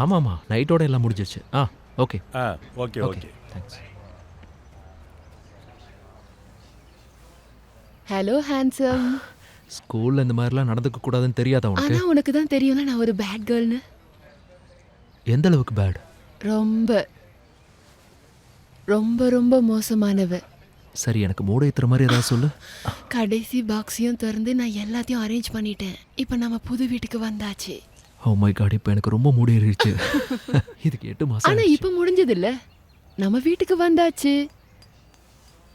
ஆமாம்மா, நைட்டோட எல்லாம் முடிஞ்சிருச்சு. Okay. Okay okay, okay. Thanks. Hello handsome. ஸ்கூல்ல இந்த மாதிரிலாம் நடந்துக்க கூடாதுன்னு தெரியாதா உனக்கு? ஆனா உனக்கு தான் தெரியும்ல நான் ஒரு பேட் கேர்ள்னு. எந்த அளவுக்கு பேட்? ரொம்ப ரொம்ப ரொம்ப மோசமானவ. சரி, எனக்கு மூட ஏத்துற மாதிரி ஏதாவது சொல்லு. கடைசி பாக்ஸையும் திறந்து நான் எல்லாத்தையும் அரேஞ்ச் பண்ணிட்டேன். இப்போ நம்ம புது வீட்டுக்கு வந்தாச்சு. ஓ மை காட், இப்போ எனக்கு ரொம்ப மூடி ஏறிடுச்சு. இதுக்கு 8 மாசம் ஆனா ஆயிடுச்சு. இப்போ முடிஞ்சது இல்ல, நம்ம வீட்டுக்கு வந்தாச்சு.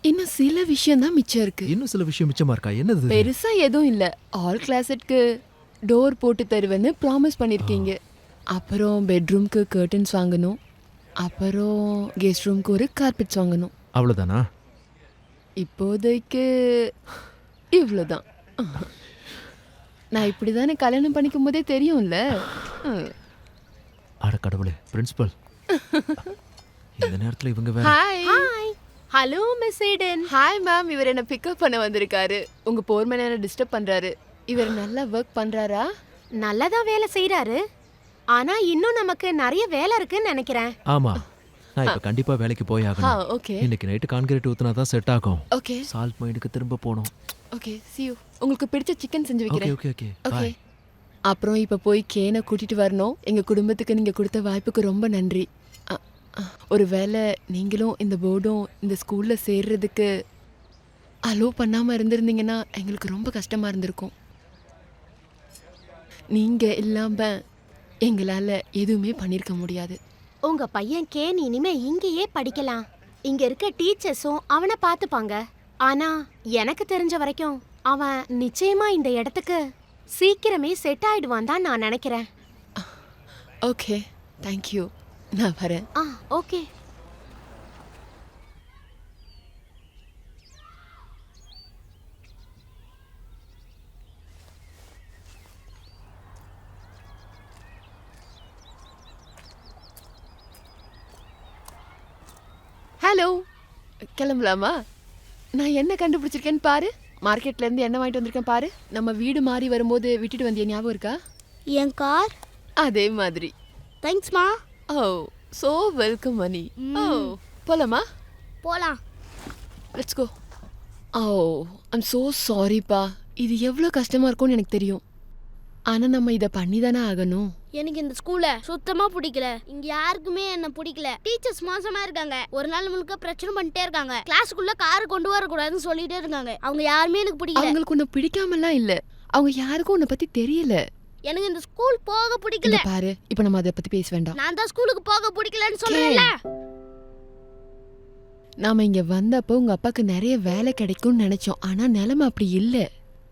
இன்னும் சில விஷயம் தான் மிச்சம் இருக்கு. இன்னும் சில விஷயம் மிச்சமா இருக்கா? என்னது இது? பெருசா எதுவும் இல்ல. ஆல் கிளாஸட்க்கு டோர் போட்டு தருவேன்னு ப்ராமிஸ் பண்ணிருக்கீங்க. அப்புறம் பெட்ரூம்க்கு கர்டன்ஸ் வாங்கணும். அப்புறம் கெஸ்ட் ரூம்க்கு ஒரு கார்பெட்ஸ் வாங்கணும். அவ்வளவுதானா? இப்போதைக்கு இவ்வளோதான். நான் இப்படி தானே கல்யாணம் பண்ணிக்கும் போதே தெரியும்ல. அட கடவுளே, பிரின்சிபல். இந்த நேரத்துல இவங்க வேற. Hi. Hello miss Eden. Hi ma'am, இவர் என்ன பிக்கப் பண்ண வந்திருக்காரு. உங்க போர்மேன் என்ன டிஸ்டர்ப் பண்றாரு. இவர் நல்லா ஒர்க் பண்றாரா? நல்லா தான் வேலை செய்றாரு. ஆனா இன்னும் நமக்கு நிறைய வேலை இருக்குன்னு நினைக்கிறேன். ஆமா, நான் இப்ப கண்டிப்பா வேலைக்கு போய் ஆகணும். ஓகே இன்னைக்கு நைட்டு கான்கிரீட் ஊத்துனா தான் செட் ஆகும். ஓகே சால்ட் மைனுக்கு திரும்ப போகணும். Okay see you. உங்களுக்கு பிடிச்ச சிக்கன் செஞ்சு ஓகே வைக்கிறேன். Okay okay okay. பாய். அப்புறம் இப்போ போய் கேனை கூட்டிட்டு வரணும். எங்க குடும்பத்துக்கு நீங்க கொடுத்த வாய்ப்புக்கு ரொம்ப நன்றி. ஒருவேளை நீங்களும் இந்த போர்டும் இந்த ஸ்கூல்ல சேர்றதுக்கு அலோவ் பண்ணாம இருந்திருந்தீங்கன்னா எங்களுக்கு ரொம்ப கஷ்டமா இருந்திருக்கும். நீங்க இல்லாம எங்களால எதுவுமே பண்ணிருக்க முடியாது. உங்க பையன் கேன் இனிமே இங்கேயே படிக்கலாம். இங்க இருக்க டீச்சர்ஸும் அவனை பார்த்துப்பாங்க. ஆனா எனக்கு தெரிஞ்ச வரைக்கும் அவன் நிச்சயமா இந்த இடத்துக்கு சீக்கிரமே செட் ஆயிடுவான் தான் நான் நினைக்கிறேன். ஓகே தேங்க்யூ, நான் வரேன். ஓகே. ஹலோ, கிளம்பலாமா? நான் என்ன கண்டுபிடிச்சிருக்கேன்னு பாரு. மார்க்கெட்ல இருந்து என்ன வாங்கிட்டு வந்திருக்கேன் பாரு. நம்ம வீடு மாறி வரும்போது விட்டுட்டு வந்திய ஞாபகம் இருக்கா? என் கார். அதே மாதிரி. தேங்க்ஸ்மா. ஓ சோ வெல்கம் மணி. ஓ போலாமா? போலாம். Let's go. Oh I'm so சாரிப்பா. இது எவ்வளோ கஷ்டமா இருக்கும்னு எனக்கு தெரியும். ஆனா நம்ம இதை பண்ணி தானே ஆகணும். எனக்கு இந்த ஸ்கூல்ல சுத்தமா பிடிக்கல. இங்க யாருக்குமே என்ன பிடிக்கல. டீச்சர்ஸ் மோசமா இருக்காங்க. ஒரு நாள் முழுக்க பிரச்சனை பண்ணிட்டே இருக்காங்க. கிளாஸுக்குள்ள கார் கொண்டு வரக்கூடாதுன்னு சொல்லிட்டே இருக்காங்க. அவங்க யாருமே எனக்கு பிடிக்கல. அவங்களுக்கு உன்னை பிடிக்காமலாம் இல்ல, அவங்க யாருக்கும் உன்னை பத்தி தெரியல. எனக்கு இந்த ஸ்கூல் போக பிடிக்கல. இங்க பாரு, இப்போ நம்ம அதை பத்தி பேச வேண்டாம். நான் தான் ஸ்கூலுக்கு போக பிடிக்கலன்னு சொல்றேன்ல. நாம இங்க வந்தப்போ உங்க அப்பாக்கு நிறைய வேலை கிடைக்கும்னு நினைச்சோம். ஆனா நிலைமை அப்படி இல்ல.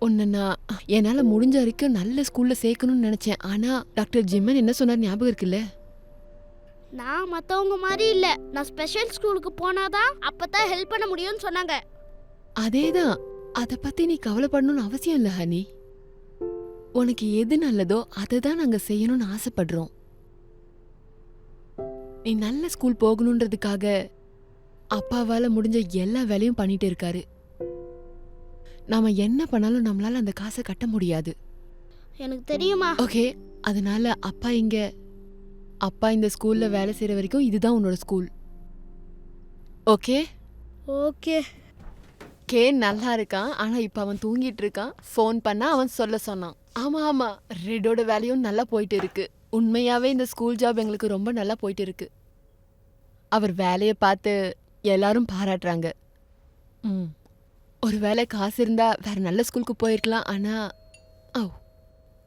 உன்னை நான் என்னால முடிஞ்ச வரைக்கும் நல்ல ஸ்கூல்ல சேர்க்கணும்னு நினைச்சேன். ஆனா டாக்டர் ஜிம்மன் என்ன சொன்னார் ஞாபகம் இருக்குல்ல? நான் மத்தவங்க மாதிரி இல்ல. நான் ஸ்பெஷல் ஸ்கூலுக்கு போனாதான் அப்பதான் ஹெல்ப் பண்ண முடியும்னு சொன்னாங்க. அதேதான். அத பத்தி நீ கவலைப்படணும்னு அவசியம் இல்ல ஹனி. உனக்கு எது நல்லதோ அதை தான் நாங்க செய்யணும்னு ஆசைப்படுறோம். நீ நல்ல ஸ்கூல் போகணுன்றதுக்காக அப்பாவால முடிஞ்ச எல்லா வேலையும் பண்ணிட்டு இருக்காரு. நாம என்ன பண்ணாலும் நம்மளால அந்த காசை கட்ட முடியாது. எனக்கு தெரியுமா? ஓகே, அதனால அப்பா இந்த ஸ்கூல்ல வேலை செய்யற வரைக்கும் இதுதான் உன்னோட ஸ்கூல். Okay okay. கேன் நல்லா இருக்கான். ஆனா இப்ப அவன் தூங்கிட்டு இருக்கான். ஃபோன் பண்ணா அவன் சொல்ல சொன்னான். ஆமா ஆமா, ரெட்டோட வேலையும் நல்லா போயிட்டு இருக்கு. உண்மையாவே இந்த ஸ்கூல் ஜாப் எங்களுக்கு ரொம்ப நல்லா போயிட்டு இருக்கு. அவர் வேலையை பார்த்து எல்லாரும் பாராட்டுறாங்க. ஒருவேளை காசு இருந்தா வேற நல்ல ஸ்கூலுக்கு போயிருக்கலாம். ஆனா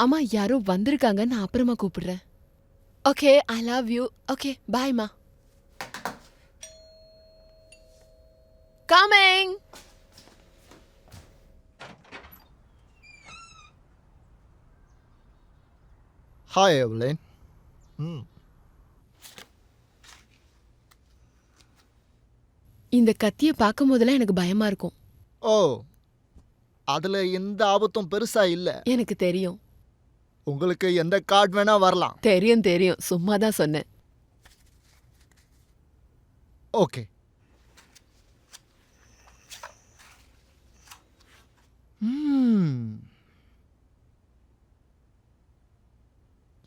அம்மா யாரோ வந்திருக்காங்க, நான் அப்புறமா கூப்பிடுறேன். Okay, I love you. Okay பாய்மா. கமிங். Hi, Evelyn. இந்த கத்தியை பார்க்கும் போதெல்லாம் எனக்கு பயமா இருக்கும். ஓ, அதுல எந்த ஆபத்தும் பெருசா இல்ல. எனக்கு தெரியும். உங்களுக்கு எந்த கார்டு வேணா வரலாம். தெரியும் தெரியும், சும்மா தான் சொன்னேன். ஓகே.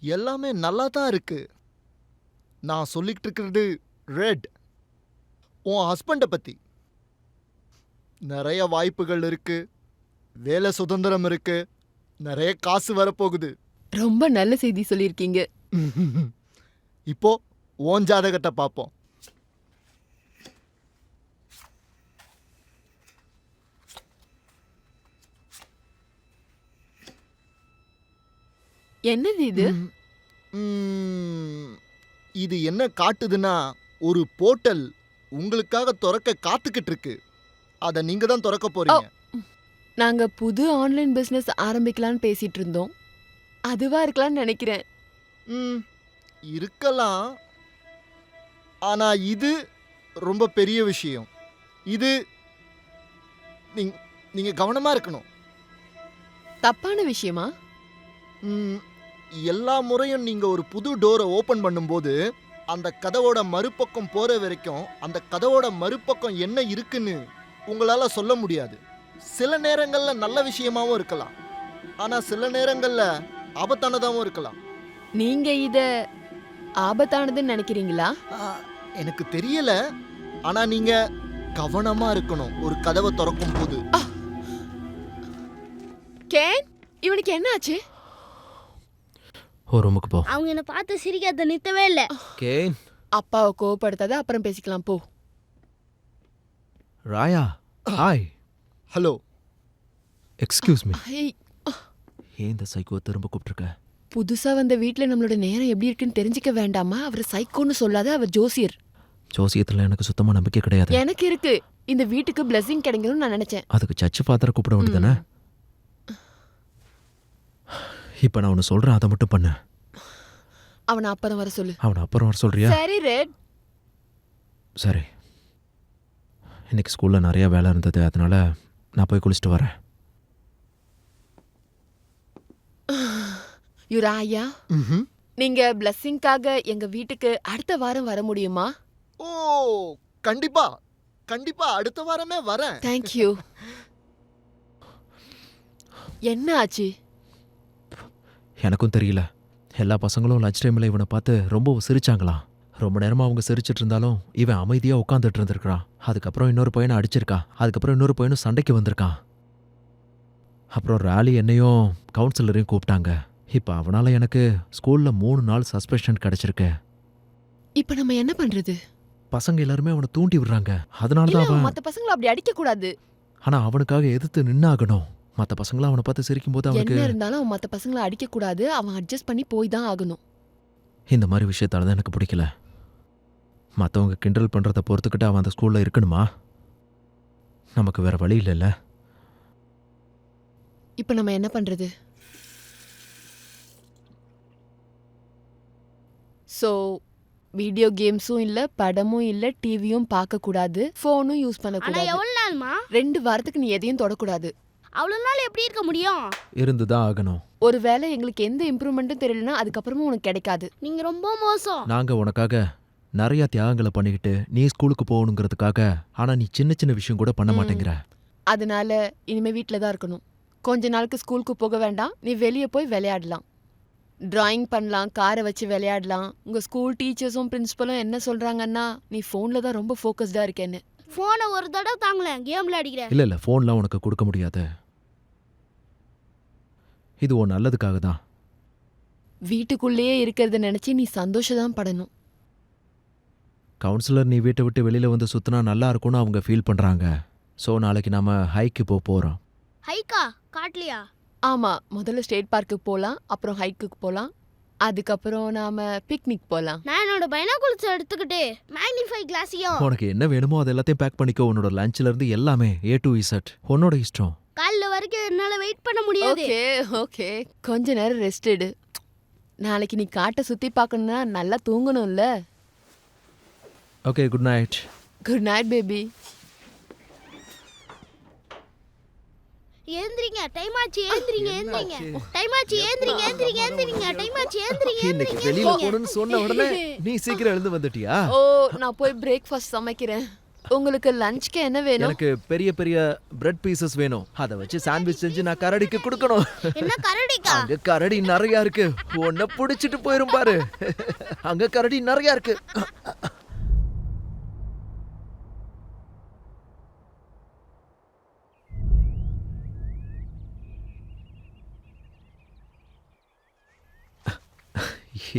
எல்லாமே நல்லா தான் இருக்கு. நான் சொல்லிக்கிட்டு இருக்கிறது ரெட். உன் ஹஸ்பண்டை பத்தி. நிறைய வாய்ப்புகள் இருக்கு, வேலை சுதந்திரம் இருக்கு, நிறைய காசு வரப்போகுது. ரொம்ப நல்ல செய்தி சொல்லியிருக்கீங்க. இப்போ உன் ஜாதகத்தை பார்ப்போம். என்னது இது? இது என்ன காட்டுதுன்னா, ஒரு போர்ட்டல் உங்களுக்காக திறக்க காத்துக்கிட்டு இருக்கு. அதை நீங்க தான் திறக்க போறீங்க. நாங்க புது ஆன்லைன் பிசினஸ் ஆரம்பிக்கலாம்னு பேசிட்டு இருந்தோம். அதுவா இருக்கலாம்னு நினைக்கிறேன். இருக்கலாம். ஆனா இது ரொம்ப பெரிய விஷயம். இது நீங்க கவனமா இருக்கணும். தப்பான விஷயமா? எல்லா முறையும் நீங்க ஒரு புது டோரை ஓபன் பண்ணும்போது அந்த கதவோட மறுபக்கம் போற வரைக்கும் அந்த கதவோட மறுபக்கம் என்ன இருக்குன்னு உங்களால சொல்ல முடியாது. சில நேரங்கள்ல நல்ல விஷயமாவும் இருக்கலாம், ஆனா சில நேரங்கள்ல ஆபத்தானதாகவும் இருக்கலாம். நீங்க இத ஆபத்தானதுன்னு நினைக்கிறீங்களா? எனக்கு தெரியல, ஆனா நீங்க கவனமா இருக்கணும் ஒரு கதவை திறக்கும் போது. கேன், இவனுக்கு என்ன ஆச்சு? ஒரு ரூமுக்கு போ. அவங்க என்ன பார்த்து சிரிக்காத நிறுத்தவே இல்ல. கேன். அப்பாவை கோவப்படுத்தாத, அப்புறம் பேசிக்கலாம் போ. ராயா, ஹாய். ஹலோ. Excuse me. ஐய், ஏன் இந்த சைக்கோ திரும்ப கூப்பிட்டுருக்க? புதுசா வந்த வீட்ல நம்மளோட நேரம் எப்படி இருக்குன்னு தெரிஞ்சுக்க வேண்டாமா? அவர் சைக்கோன்னு சொல்லாத, அவர் ஜோசியர். ஜோசியத்தில் எனக்கு சுத்தமாக நம்பிக்கை கிடையாது. எனக்கு இருக்கு. இந்த வீட்டுக்கு பிளெஸிங் கிடைக்கணும்னு நான் நினைச்சேன். அதுக்கு சர்ச்சு ஃபாதரை கூப்பிட வேண்டியதானே? இப்போ நான் ஒன்று சொல்கிறேன், அதை மட்டும் பண்ணு. அவனை அப்புறம் வர சொல்லு. அவனை அப்புறம் வர சொல்றியா? சரி ரெட். சரி. இன்னைக்கு ஸ்கூலில் நிறைய வேலை இருந்தது, அதனால நான் போய் குளிச்சுட்டு வரேன். யுராயா, நீங்க பிளெஸிங்காக எங்க வீட்டுக்கு அடுத்த வாரம் வர முடியுமா? ஓ, கண்டிப்பா கண்டிப்பா அடுத்த வாரமே வரேன். தேங்க்யூ. என்ன ஆச்சு? எனக்கும் தெரியல. எல்லா பசங்களும் லஞ்ச் டைமில் இவனை பார்த்து ரொம்ப சிரிச்சாங்களாம். ரொம்ப நேரமாக அவங்க சிரிச்சிட்டு இருந்தாலும் இவன் அமைதியாக உட்காந்துட்டு இருந்திருக்கிறான். அதுக்கப்புறம் இன்னொரு பையனை அடிச்சிருக்கான். அதுக்கப்புறம் இன்னொரு பையனும் சண்டைக்கு வந்திருக்கான். அப்புறம் ராலி என்னையும் கவுன்சிலரையும் கூப்பிட்டாங்க. இப்போ அவனால் எனக்கு ஸ்கூலில் 3 நாள் சஸ்பென்ஷன் கிடச்சிருக்கு. இப்ப நம்ம என்ன பண்றது? பசங்க எல்லாருமே அவனை தூண்டி விடுறாங்க. அதனால இல்ல, தான் அவன். மத்த பசங்களை அப்படி அடிக்க கூடாது. ஆனால் அவனுக்காக எதிர்த்து நின்னாகணும். மற்ற பசங்களாம் அவனை பார்த்து சிரிக்கும் போது அவனுக்கு என்ன இருந்தாலும் அவன் மத்த பசங்களை அடிக்க கூடாது. அவன் அட்ஜஸ்ட் பண்ணி போய் தான் ஆகணும். இந்த மாதிரி விஷயத்தால தான் எனக்கு பிடிக்கல. மற்றவங்க கிண்டல் பண்ணுறத பொறுத்துக்கிட்டு அவன் அந்த ஸ்கூலில் இருக்கணுமா? நமக்கு வேற வழி இல்லைல்ல. இப்ப நம்ம என்ன பண்றது? சோ வீடியோ கேம்ஸும் இல்ல, படமும் இல்ல, டிவியும் பார்க்க கூடாது, போனும் யூஸ் பண்ண ஆனா கூடாது. எவ்வளவு நாள்மா? 2 வாரத்துக்கு நீ எதையும் தொடக்கூடாது. அவ்வளவு நாள் எப்படி இருக்க முடியும்? இருந்துதான் ஆகணும். ஒருவேளை எங்களுக்கு எந்த இம்ப்ரூவ்மெண்ட்டும் தெரியலனா அதுக்கப்புறமும் உனக்கு கிடைக்காது. நீங்க ரொம்ப மோசம். நாங்கள் உனக்காக நிறைய தியாகங்களை பண்ணிக்கிட்டு நீ ஸ்கூலுக்கு போகணுங்கிறதுக்காக, ஆனால் நீ சின்ன சின்ன விஷயம் கூட பண்ண மாட்டேங்கிற. அதனால இனிமே வீட்டில் தான் இருக்கணும். கொஞ்ச நாளுக்கு ஸ்கூலுக்கு போக வேண்டாம். நீ வெளியே போய் விளையாடலாம், டிராயிங் பண்ணலாம், காரை வச்சு விளையாடலாம். உங்க ஸ்கூல் டீச்சர்ஸும் பிரின்சிபலும் என்ன சொல்றாங்கன்னா நீ ஃபோன்ல தான் ரொம்ப ஃபோக்கஸ்டா இருக்கேன்னு. போனை ஒரு தடவை தாங்களே, கேம்ல அடிக்கிறேன். இல்லை ஃபோன்லாம் உனக்கு கொடுக்க முடியாது. இது உன் நல்லதுக்காக தான். வீட்டுக்குள்ளேயே இருக்கிறத நினைச்சு நீ சந்தோஷம் தான் படணும். கவுன்சிலர் நீ வீட்டை விட்டு வெளியில் வந்து சுற்றினா நல்லா இருக்கும்னு அவங்க ஃபீல் பண்ணுறாங்க. ஸோ நாளைக்கு நாம் ஹைக்கு போகிறோம். ஹைக்கா? காட்லியா? ஆமா, முதல்ல ஸ்டேட் பார்க்குக்கு போலாம், அப்புறம் ஹைக்குக்கு போலாம், அதுக்கப்புறம் நாம பிக்னிக் போலாம். நான் என்னோட பைனாகுலர்ஸ் எடுத்துக்கிட்டு மேக்னிஃபை கிளாஸையும் உனக்கு என்ன வேணுமோ அது எல்லாத்தையும் பேக் பண்ணிக்கோ. உன்னோட லஞ்ச்ல இருந்து எல்லாமே A to Z உன்னோட இஷ்டம். காலைல வரைக்கும் என்னால வெயிட் பண்ண முடியாது. ஓகே ஓகே, கொஞ்ச நேரம் ரெஸ்ட் எடு. நாளைக்கு நீ காட்டை சுத்தி பார்க்கணும்னா நல்லா தூங்கணும்ல. Okay, good night. Good night baby. ஏந்திரிங்க, டைம் ஆச்சு, ஏந்திரிங்க ஏந்திரிங்க, டைம் ஆச்சு, ஏந்திரிங்க ஏந்திரிங்க ஏந்திரிங்க, டைம் ஆச்சு, ஏந்திரிங்க இன்னைக்கு ஏந்திரிங்க. வெளியில போகணும்னு சொன்ன உடனே நீ சீக்கிரம் எழுந்து வந்துட்டியா? ஓ, நான் போய் பிரேக்ஃபாஸ்ட் சமைக்கிறேன். உங்களுக்கு லஞ்ச்க்கு என்ன வேணும்? எனக்கு பெரிய பெரிய பிரெட் பீசஸ் வேணும். அதை வச்சு சாண்ட்விச் செஞ்சு நான் கரடிக்கு கொடுக்கணும். என்ன கரடிக்கா? அங்க கரடி நிறைய இருக்கு. உன்னை புடிச்சிட்டு போயிரும் பாரு. அங்க கரடி நிறைய இருக்கு.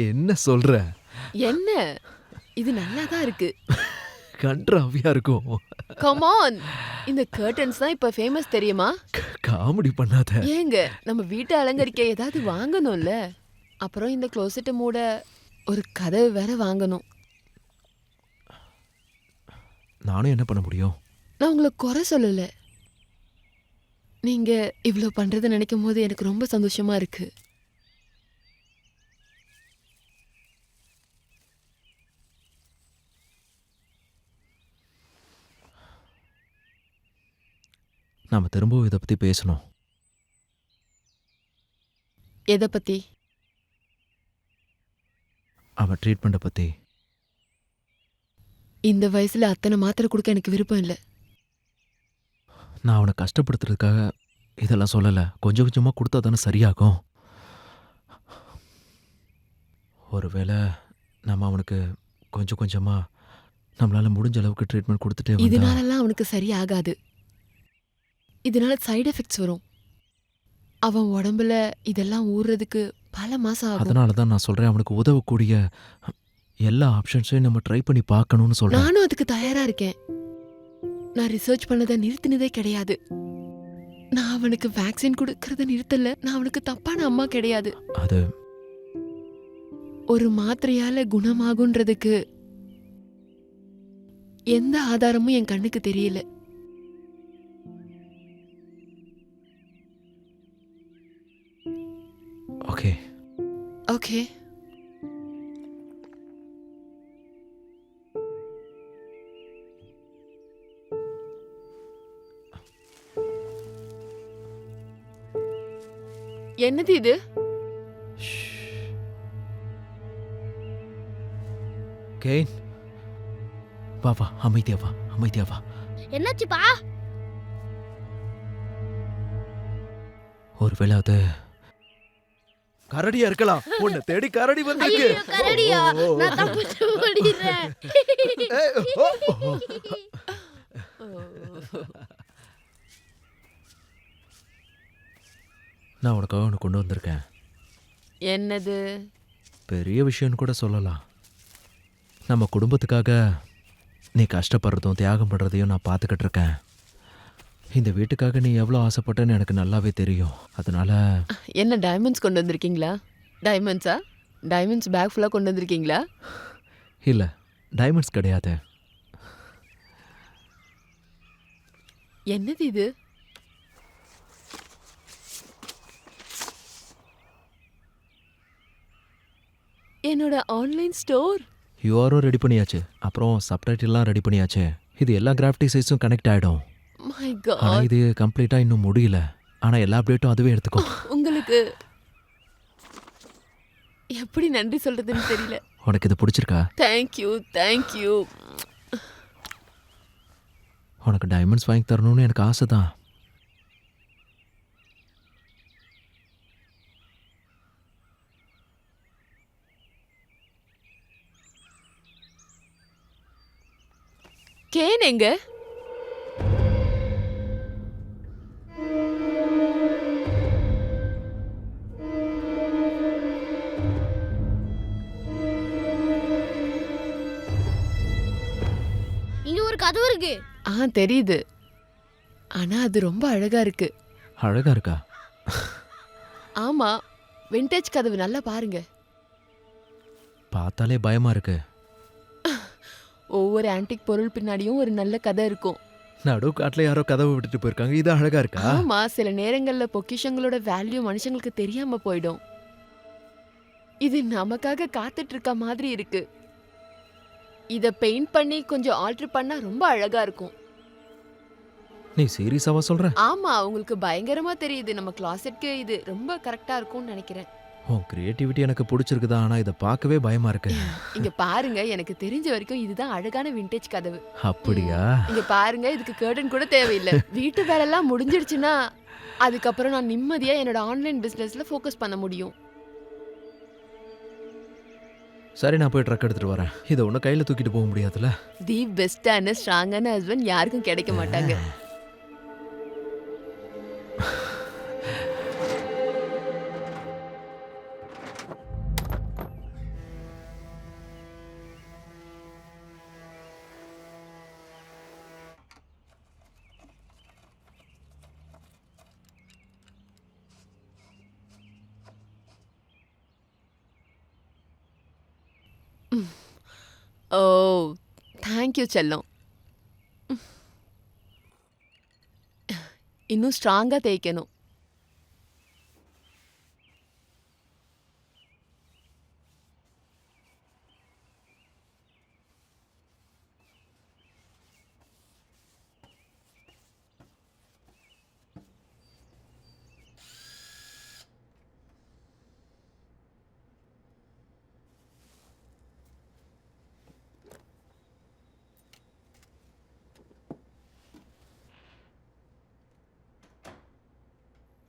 என்ன சொல்ற? என்ன? இது நல்லா தான் இருக்கு. கன்றாவியா இருக்கும். Come on. இந்த கர்டன்ஸ் தான் இப்ப ஃபேமஸ் தெரியுமா? காமெடி பண்ணாத. ஏங்க நம்ம வீட்டை அலங்கரிக்க ஏதாவது வாங்கணும்ல. அப்புறம் இந்த க்ளோசெட்டை மூட ஒரு கதவு வேற வாங்கணும். நானும் என்ன பண்ண முடியும்? நான் உங்களை குறை சொல்லல. நீங்க இவ்ளோ பண்றதை நினைக்கும் போது எனக்கு ரொம்ப சந்தோஷமா இருக்கு. நாம திரும்பவும் இதை பத்தி பேசணும். எதை பத்தி? அவன் ட்ரீட்மெண்ட்டை பத்தி. இந்த வயசுல அத்தனை மாத்திரை கொடுக்க எனக்கு விருப்பம் இல்லை. நான் அவனை கஷ்டப்படுத்துறதுக்காக இதெல்லாம் சொல்லலை. கொஞ்சம் கொஞ்சமாக கொடுத்தா தானே சரியாகும். ஒருவேளை நம்ம அவனுக்கு கொஞ்சம் கொஞ்சமாக நம்மளால முடிஞ்ச அளவுக்கு ட்ரீட்மெண்ட் கொடுத்துட்டே வந்தா இதனாலலாம் அவனுக்கு சரியாகாது. இதனால சைடு எஃபெக்ட்ஸ் வரும். அவன் உடம்புல இதெல்லாம் ஊறுறதுக்கு பல மாசம் ஆகும். அதனால தான் நான் சொல்கிறேன், அவனுக்கு உதவக்கூடிய எல்லா ஆப்ஷன்ஸையும் நம்ம ட்ரை பண்ணி பார்க்கணும்னு சொல்கிறேன். நானும் அதுக்கு தயாரா இருக்கேன். நான் ரிசர்ச் பண்ணதை நிறுத்தினதே கிடையாது. நான் அவனுக்கு வேக்சின் கொடுக்கறத நிறுத்தல. நான் அவனுக்கு தப்பான அம்மா கிடையாது. அது ஒரு மாத்திரையால குணமாகுன்றதுக்கு எந்த ஆதாரமும் என் கண்ணுக்கு தெரியல. ஓகே. ஓகே. என்னது இது? கேன், வா வா, அமைதியா வா, அமைதியா வா. என்னாச்சுப்பா? ஒருவேளை அது கரடியா இருக்கலாம். உன்னை தேடி கரடி வந்திருக்கு. ஐயோ, கரடியா? நான் தப்பிச்சு ஓடிடுறேன். ஏய், ஓ, ஓ. நான் உனக்காக ஒன்று கொண்டு வந்திருக்கேன். என்னது? பெரிய விஷயம்னு கூட சொல்லலாம். நம்ம குடும்பத்துக்காக நீ கஷ்டப்படுறதும் தியாகம் பண்ணுறதையும் நான் பார்த்துக்கிட்டு இருக்கேன். இந்த வீட்டுக்காக நீ எவ்வளோ ஆசைப்பட்டேன்னு எனக்கு நல்லாவே தெரியும். அதனால என்ன டைமண்ட்ஸ் கொண்டு வந்திருக்கீங்களா? டைமண்ட்ஸா? டைமண்ட்ஸ் பேக் ஃபுல்லாக கொண்டு வந்திருக்கீங்களா? இல்லை, டைமண்ட்ஸ் கிடையாது. என்னது இது? என்னோட ஆன்லைன் ஸ்டோர். யூஆரும் ரெடி பண்ணியாச்சு, அப்புறம் சப்டைட்டில்லாம் ரெடி பண்ணியாச்சு. இது எல்லா கிராஃபிட்டி சைஸும் கனெக்ட் ஆகிடும். மை ஆனால் காட். இது கம்ப்ளீட்டாக இன்னும் முடியல. ஆனால் எல்லா அப்டேட்டும் அதுவே எடுத்துக்கோ. உங்களுக்கு எப்படி நன்றி சொல்றதுன்னு தெரியல. உனக்கு இது பிடிச்சிருக்கா? Thank you, thank you. உனக்கு டைமண்ட்ஸ் வாங்கி தரணும்னு எனக்கு ஆசை தான். கேன் எங்க? இங்க ஒரு கதவு இருக்கு. தெரியுது. ஆனா அது ரொம்ப அழகா இருக்கு. அழகா இருக்கா? ஆமா, விண்டேஜ் கதவு நல்லா பாருங்க. பார்த்தாலே பயமா இருக்கு. ஒவ்வொரு ஆன்டிக் பொருள் பின்னாடியும் ஒரு நல்ல கதை இருக்கும். நடு காட்டில் யாரோ கதவை விட்டுட்டு போயிருக்காங்க. இது அழகா இருக்கா? ஆமா, சில நேரங்கள்ல பொக்கிஷங்களோட வேல்யூ மனுஷங்களுக்கு தெரியாம போயிடும். இது நமக்காக காத்துட்டு இருக்க மாதிரி இருக்கு. இத பெயிண்ட் பண்ணி கொஞ்சம் ஆல்டர் பண்ணா ரொம்ப அழகா இருக்கும். நீ சீரியஸாவா சொல்ற? ஆமா, உங்களுக்கு பயங்கரமா தெரியுது. நம்ம கிளாசெட்க்கு இது ரொம்ப கரெக்டா இருக்கும்னு நினைக்கிறேன். உன் கிரியேட்டிவிட்டி எனக்கு பிடிச்சிருக்குதா, ஆனா இதை பார்க்கவே பயமா இருக்கு. இங்க பாருங்க, எனக்கு தெரிஞ்ச வரைக்கும் இதுதான் அழகான விண்டேஜ் கதவு. அப்படியா? இங்க பாருங்க, இதுக்கு கர்டன் கூட தேவையில்லை. வீட்டு வேலைலாம் முடிஞ்சிடுச்சுன்னா அதுக்கப்புறம் நான் நிம்மதியா என்னோட ஆன்லைன் பிசினஸ்ல ஃபோக்கஸ் பண்ண முடியும். சரி, நான் போய் ட்ரக் எடுத்துட்டு வரேன். இதை ஒன்றும் கையில் தூக்கிட்டு போக முடியாதுல்ல. தி பெஸ்டான ஸ்ட்ராங்கான ஹஸ்பண்ட் யாருக்கும் கிடைக்க மாட்டாங்க. ஓ, தேங்க்யூ செல்லம். இன்னும் ஸ்ட்ராங்கா தேய்க்கணும்.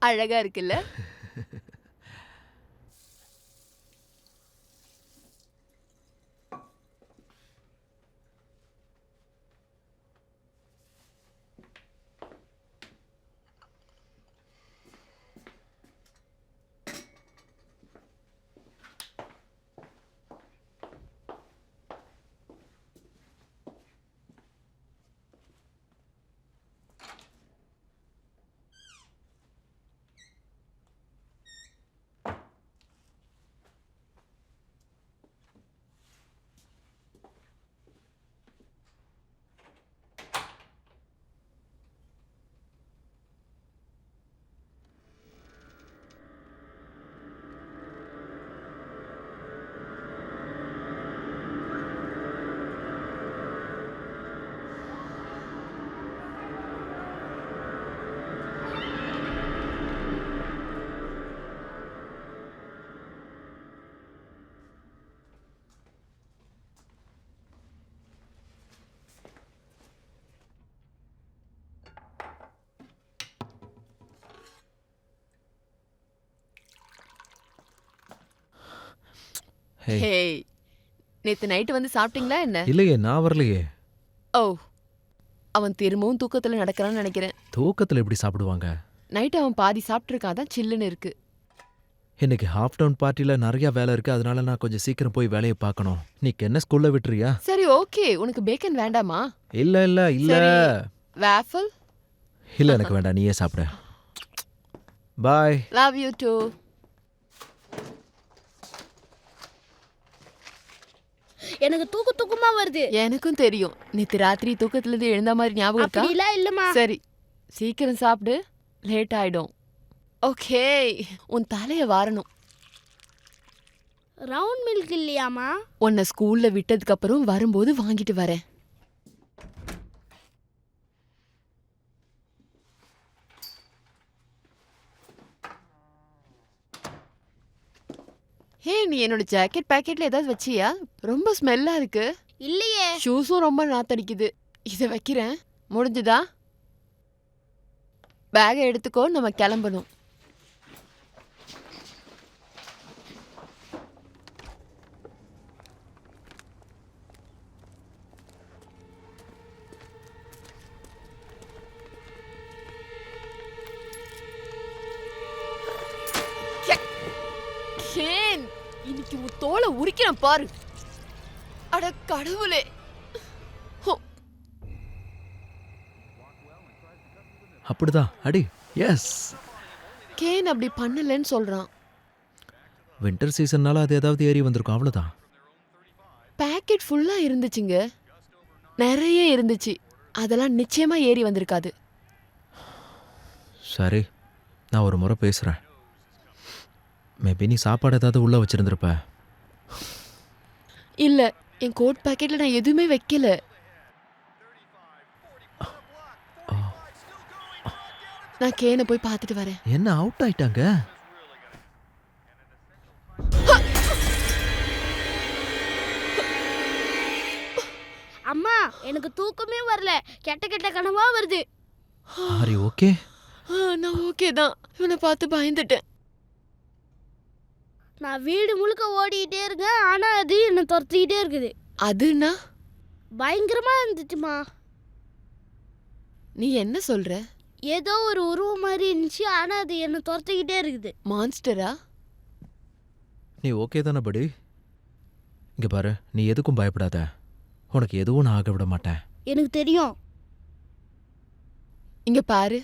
அழகா இருக்குல்ல? ஹே, ஹே, நேத்து நைட்டு வந்து சாப்பிட்டீங்களா என்ன? இல்லையே, நான் வரலையே. ஓ, அவன் திரும்பவும் தூக்கத்துல நடக்கிறான்னு நினைக்கிறேன். தூக்கத்தில் எப்படி சாப்பிடுவாங்க? நைட்டு அவன் பாதி சாப்பிட்டுருக்கான், தான் சில்லுன்னு இருக்கு. இன்னைக்கு ஹாஃப் டவுன் பார்ட்டியில் நிறைய வேலை இருக்கு, அதனால நான் கொஞ்சம் சீக்கிரம் போய் வேலையை பார்க்கணும். நீக்கு என்ன ஸ்கூல்ல விட்டுறியா? சரி, ஓகே. உனக்கு பேக்கன் வேண்டாமா? இல்ல இல்ல இல்ல சரி, வேஃபிள். இல்ல, எனக்கு வேண்டாம், நீயே சாப்பிட. பாய். Love you too. எனக்கு தூக்கமா வருது. எனக்கும் தெரியும். நேத்து ராத்திரி தூக்கத்துல இருந்து எழுந்த மாதிரி ஞாபகம் இருக்கா? அப்படிலாம் இல்லம்மா. சரி, சீக்கிரம் சாப்பிடு, லேட் ஆயிடும். ஓகே, உன் தலைய வாரணும். ரவுண்ட் மில்க் இல்லையாமா? உன்னை ஸ்கூல்ல விட்டதுக்கு அப்புறம் வரும்போது வாங்கிட்டு வரேன். ஹே, நீ என்னோட ஜாக்கெட் பாக்கெட்ல ஏதாவது வச்சியா? ரொம்ப ஸ்மெல்லா இருக்கு. இல்லையே. ஷூஸும் ரொம்ப நாத்தடிக்குது. இதை வைக்கிறேன். முடிஞ்சுதா? பேகை எடுத்துக்கோ, நம்ம கிளம்பணும். கேன், இன்னைக்கு உன் தோலை உரிக்கிறேன் பாரு. அட கடவுளே. அப்படிதான் அடி. எஸ். கேன் அப்படி பண்ணலன்னு சொல்றான். வின்டர் சீசன்னால அது ஏதாவது ஏறி வந்திருக்கும், அவ்வளோதான். பேக்கெட் ஃபுல்லா இருந்துச்சுங்க, நிறைய இருந்துச்சு. அதெல்லாம் நிச்சயமா ஏறி வந்திருக்காது. சரி, நான் ஒரு முறை பேசுகிறேன். மேபி நீ சாப்பாடு ஏதாவது உள்ளே வச்சிருந்திருப்ப. இல்ல, என் கோட் பேக்கெட்ல நான் எதுவுமே வைக்கல. நான் கேனை போய் பார்த்துட்டு வரேன். என்ன அவுட் ஆயிட்டாங்க? எனக்கு தூக்கமே வரல, கெட்ட கெட்ட கனவா வருது. Are you okay? நான் ஓகே தான். இவனை பார்த்து பயந்துட்டேன். நான் வீடு முழுக்க ஓடிக்கிட்டே இருக்கேன், ஆனா அது என்ன துரத்திக்கிட்டே இருக்குது. அதுனா பயங்கரமா இருந்துச்சுமா. நீ என்ன சொல்ற? ஏதோ ஒரு உருவம் மாதிரி இருந்துச்சு, ஆனா அது என்ன துரத்திக்கிட்டே இருக்குது. மான்ஸ்டரா? நீ ஓகே தானே படி? இங்க பாரு, நீ எதுக்கும் பயப்படாத. உனக்கு எதுவும் நான் ஆக விட மாட்டேன். எனக்கு தெரியும். இங்க பாரு,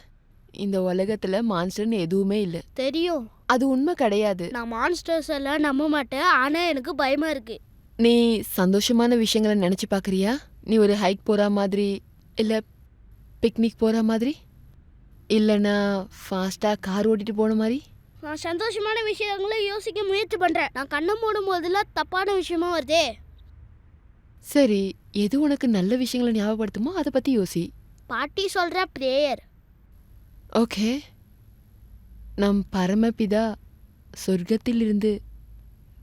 இந்த உலகத்துல மான்ஸ்டர்னு எதுவுமே இல்ல. தெரியும். அது உண்மை கிடையாது. நான் மான்ஸ்டர்ஸ் எல்லாம் நம்ப மாட்டேன், ஆனா எனக்கு பயமா இருக்கு. நீ சந்தோஷமான விஷயங்களை நினைச்சு பாக்குறியா? நீ ஒரு ஹைக் போற மாதிரி, இல்ல பிக்னிக் போற மாதிரி, இல்லனா ஃபாஸ்டா கார் ஓட்டிட்டு போன மாதிரி. நான் சந்தோஷமான விஷயங்களை யோசிக்க முயற்சி பண்றேன். நான் கண்ணை மூடும் போதெல்லாம் தப்பான விஷயமா வருதே. சரி, எது உனக்கு நல்ல விஷயங்களை ஞாபகப்படுத்துமோ அதை பத்தி யோசி. பாட்டி சொல்ற பிரேயர். ஓகே. நம் பரமபிதா சொர்க்கத்திலிருந்து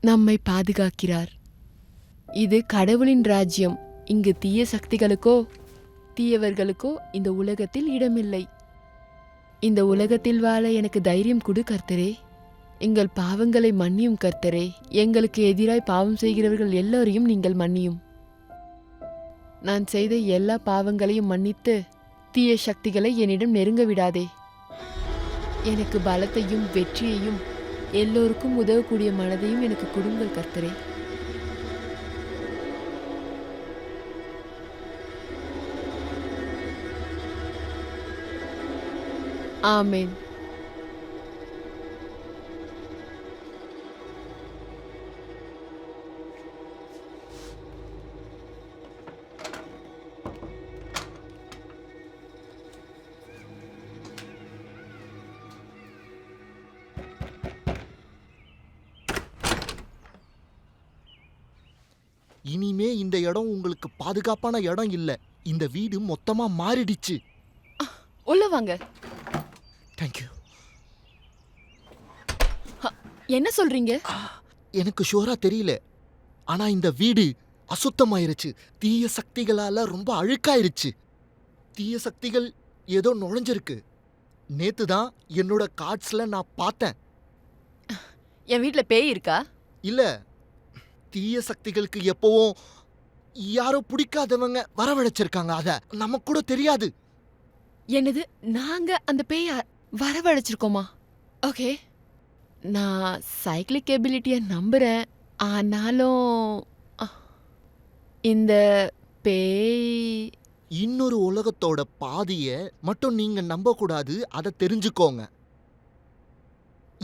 நம்மை பாதுகாக்கிறார். இது கடவுளின் ராஜ்யம். இங்கு தீய சக்திகளுக்கோ தீயவர்களுக்கோ இந்த உலகத்தில் இடமில்லை. இந்த உலகத்தில் வாழ எனக்கு தைரியம் கொடு கர்த்தரே. எங்கள் பாவங்களை மன்னியும் கர்த்தரே. எங்களுக்கு எதிராய் பாவம் செய்கிறவர்கள் எல்லோரையும் நீங்கள் மன்னியும். நான் செய்த எல்லா பாவங்களையும் மன்னித்து தீய சக்திகளை என்னிடம் நெருங்க விடாதே. எனக்கு பலத்தையும் வெற்றியையும் எல்லோருக்கும் உதவக்கூடிய மனதையும் எனக்கு கொடுங்கள் கர்த்தரே. ஆமென். இனிமே இந்த இடம் உங்களுக்கு பாதுகாப்பான இடம் இல்ல. இந்த வீடு மொத்தமா மாறிடுச்சு. உள்ள வாங்க. தேங்க்யூ. என்ன சொல்றீங்க? எனக்கு ஷூரா தெரியல, ஆனா இந்த வீடு அசுத்தமாயிருச்சு. தீய சக்திகளால ரொம்ப அழுக்காயிருச்சு. தீய சக்திகள் ஏதோ நுழைஞ்சிருக்கு. நேத்து தான் என்னோட கார்ட்ஸ்ல நான் பார்த்தேன். என் வீட்ல பேய் இருக்கா? இல்ல, தீய சக்திகளுக்கு எப்பவும் யாரோ பிடிக்காதவங்க வரவழைச்சிருக்காங்க. அத நமக்கு கூட தெரியாது. என்னது? நாங்க அந்த பேய வரவழைச்சிருக்கோமா? ஓகே, நான் சைக்கிளிக் எபிலிட்டியை நம்புறேன். ஆனாலும் இந்த பேய் இன்னொரு உலகத்தோட பாதிய மட்டும் நீங்க நம்ப கூடாது. அதை தெரிஞ்சுக்கோங்க.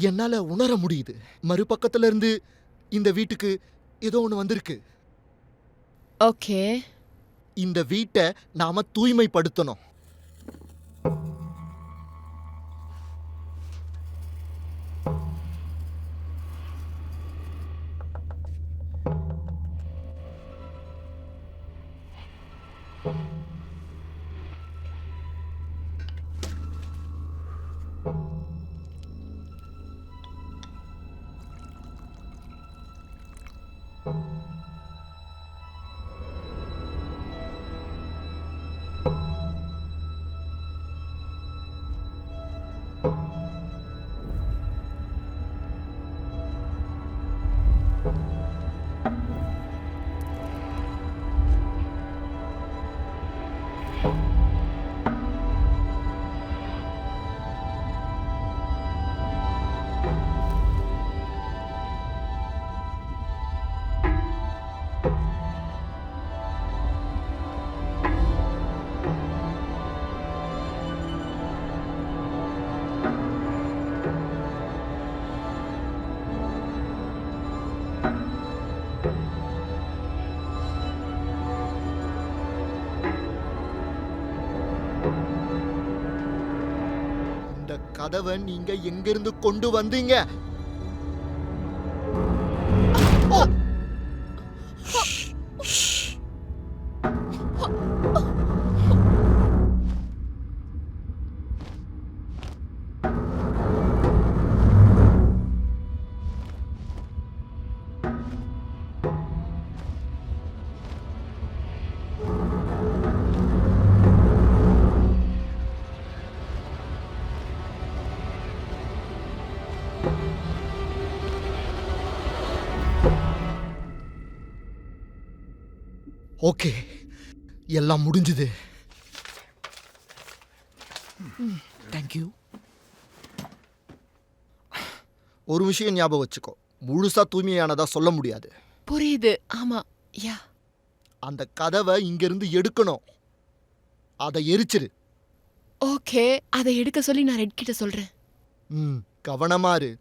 என்னால உணர முடியுது. மறுபக்கத்துல இருந்து இந்த வீட்டுக்கு ஏதோ ஒன்று வந்திருக்கு. ஓகே. இந்த வீட்டை நாம தூய்மைப்படுத்தணும். கதவை நீங்க எங்கிருந்து கொண்டு வந்தீங்க? ஓகே, எல்லாம் முடிஞ்சுது. தேங்க்யூ. ஒரு விஷயம் ஞாபகம் வச்சுக்கோ, முழுசா தூய்மையானதா சொல்ல முடியாது. புரியுது. ஆமா. யா. அந்த கதவை இங்கிருந்து எடுக்கணும். அதை எரிச்சிரு. ஓகே, அதை எடுக்க சொல்லி நான் ரெட் கிட்ட சொல்றேன். கவனமா இரு.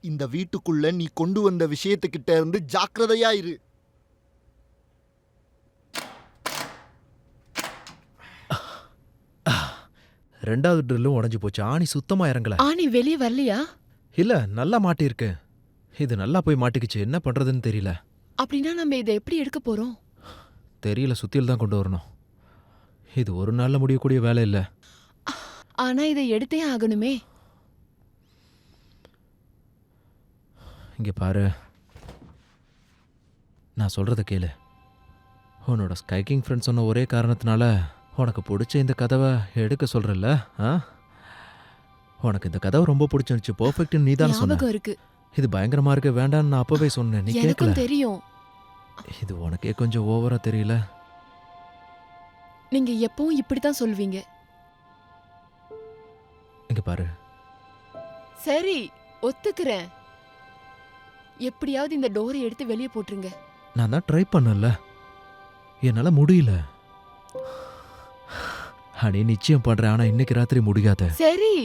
இந்த வீட்டுக்குள்ள நீ கொண்டு வந்த விஷயத்துக்கிட்ட இருந்து ஜாக்கிரதையா இரு. ரெண்டாவது ட்ரில்லும் உடஞ்சி போச்சு. ஆணி சுத்தமா இறங்கல. ஆனி வெளியே வரலையா? இல்ல, நல்லா மாட்டியிருக்கு. இது நல்லா போய் மாட்டிக்கிச்சு. என்ன பண்றதுன்னு தெரியல. அப்படின்னா நம்ம இதை எப்படி எடுக்க போறோம்? தெரியல, சுத்தியில் தான் கொண்டு வரணும். இது ஒரு நாள்ல முடியக்கூடிய வேலை இல்ல. ஆனா இதை எடுத்தே ஆகணுமே. இங்க பாரு, நான் சொல்றத கேளு. உன்னோட ஸ்கைக்கிங் ஃப்ரெண்ட் சொன்ன ஒரே காரணத்தினால உனக்கு பிடிச்ச இந்த கதவை எடுக்க சொல்றல்ல? உனக்கு இந்த கதவை ரொம்ப பிடிச்சிருந்துச்சு, பெர்ஃபெக்ட்னு நீ தான் சொன்ன. ஞாபகம் இருக்கு. இது பயங்கரமா இருக்கு, வேண்டான்னு நான் அப்பவே சொன்னேன். நீ கேட்கல. எனக்கும் தெரியும். இது உனக்கே கொஞ்சம் ஓவரா தெரியல? நீங்க எப்பவும் இப்படித்தான் சொல்வீங்க. இங்க பாரு, சரி, ஒத்துக்கிறேன். எப்படியாவது இந்த டோரை எடுத்து வெளியே போட்டுருங்க. நான் தான் ட்ரை பண்ணல, என்னால முடியல. அனி, நிச்சயம் பண்றேன், ஆனா இன்னைக்கு ராத்திரி முடியாத. சரி,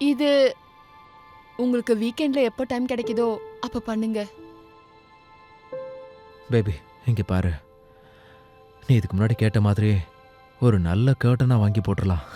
இது உங்களுக்கு வீக்கெண்ட்ல எப்போ டைம் கிடைக்குதோ அப்ப பண்ணுங்க. பேபி, இங்க பாரு, நீ இதுக்கு முன்னாடி கேட்ட மாதிரி ஒரு நல்ல கர்ட்டனா வாங்கி போட்டுடலாம்.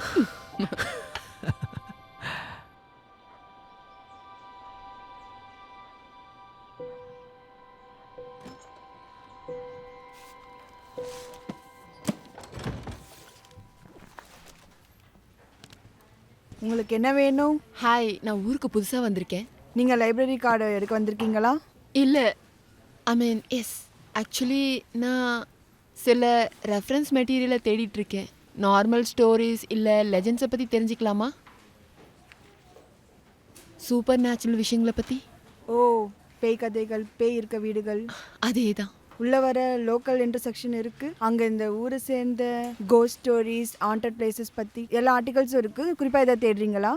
உங்களுக்கு என்ன வேணும்? ஹாய், நான் ஊருக்கு புதுசா வந்திருக்கேன். நீங்க லைப்ரரி கார்டு எடுக்க வந்திருக்கீங்களா? இல்ல, ஐ மீன் எஸ். ஆக்சுவலி நான் சில ரெஃபரன்ஸ் மெட்டீரியலை தேடிட்டு இருக்கேன். நார்மல் ஸ்டோரிஸ் இல்லை லெஜெண்ட்ஸை பற்றி தெரிஞ்சுக்கலாமா? சூப்பர் நேச்சுரல் விஷயங்களை பற்றி. ஓ, பேய் கதைகள், பேய் இருக்க வீடுகள். அதே தான். உள்ள வர லோக்கல் இன்டர்செக்ஷன் இருக்கு. அங்க இந்த ஊரை சேர்ந்த கோஸ்ட் ஸ்டோரிஸ், ஹாண்டட் பிளேசஸ் பத்தி எல்லா ஆர்டிகல்ஸும் இருக்கு. குறிப்பா இதை தேடுறீங்களா?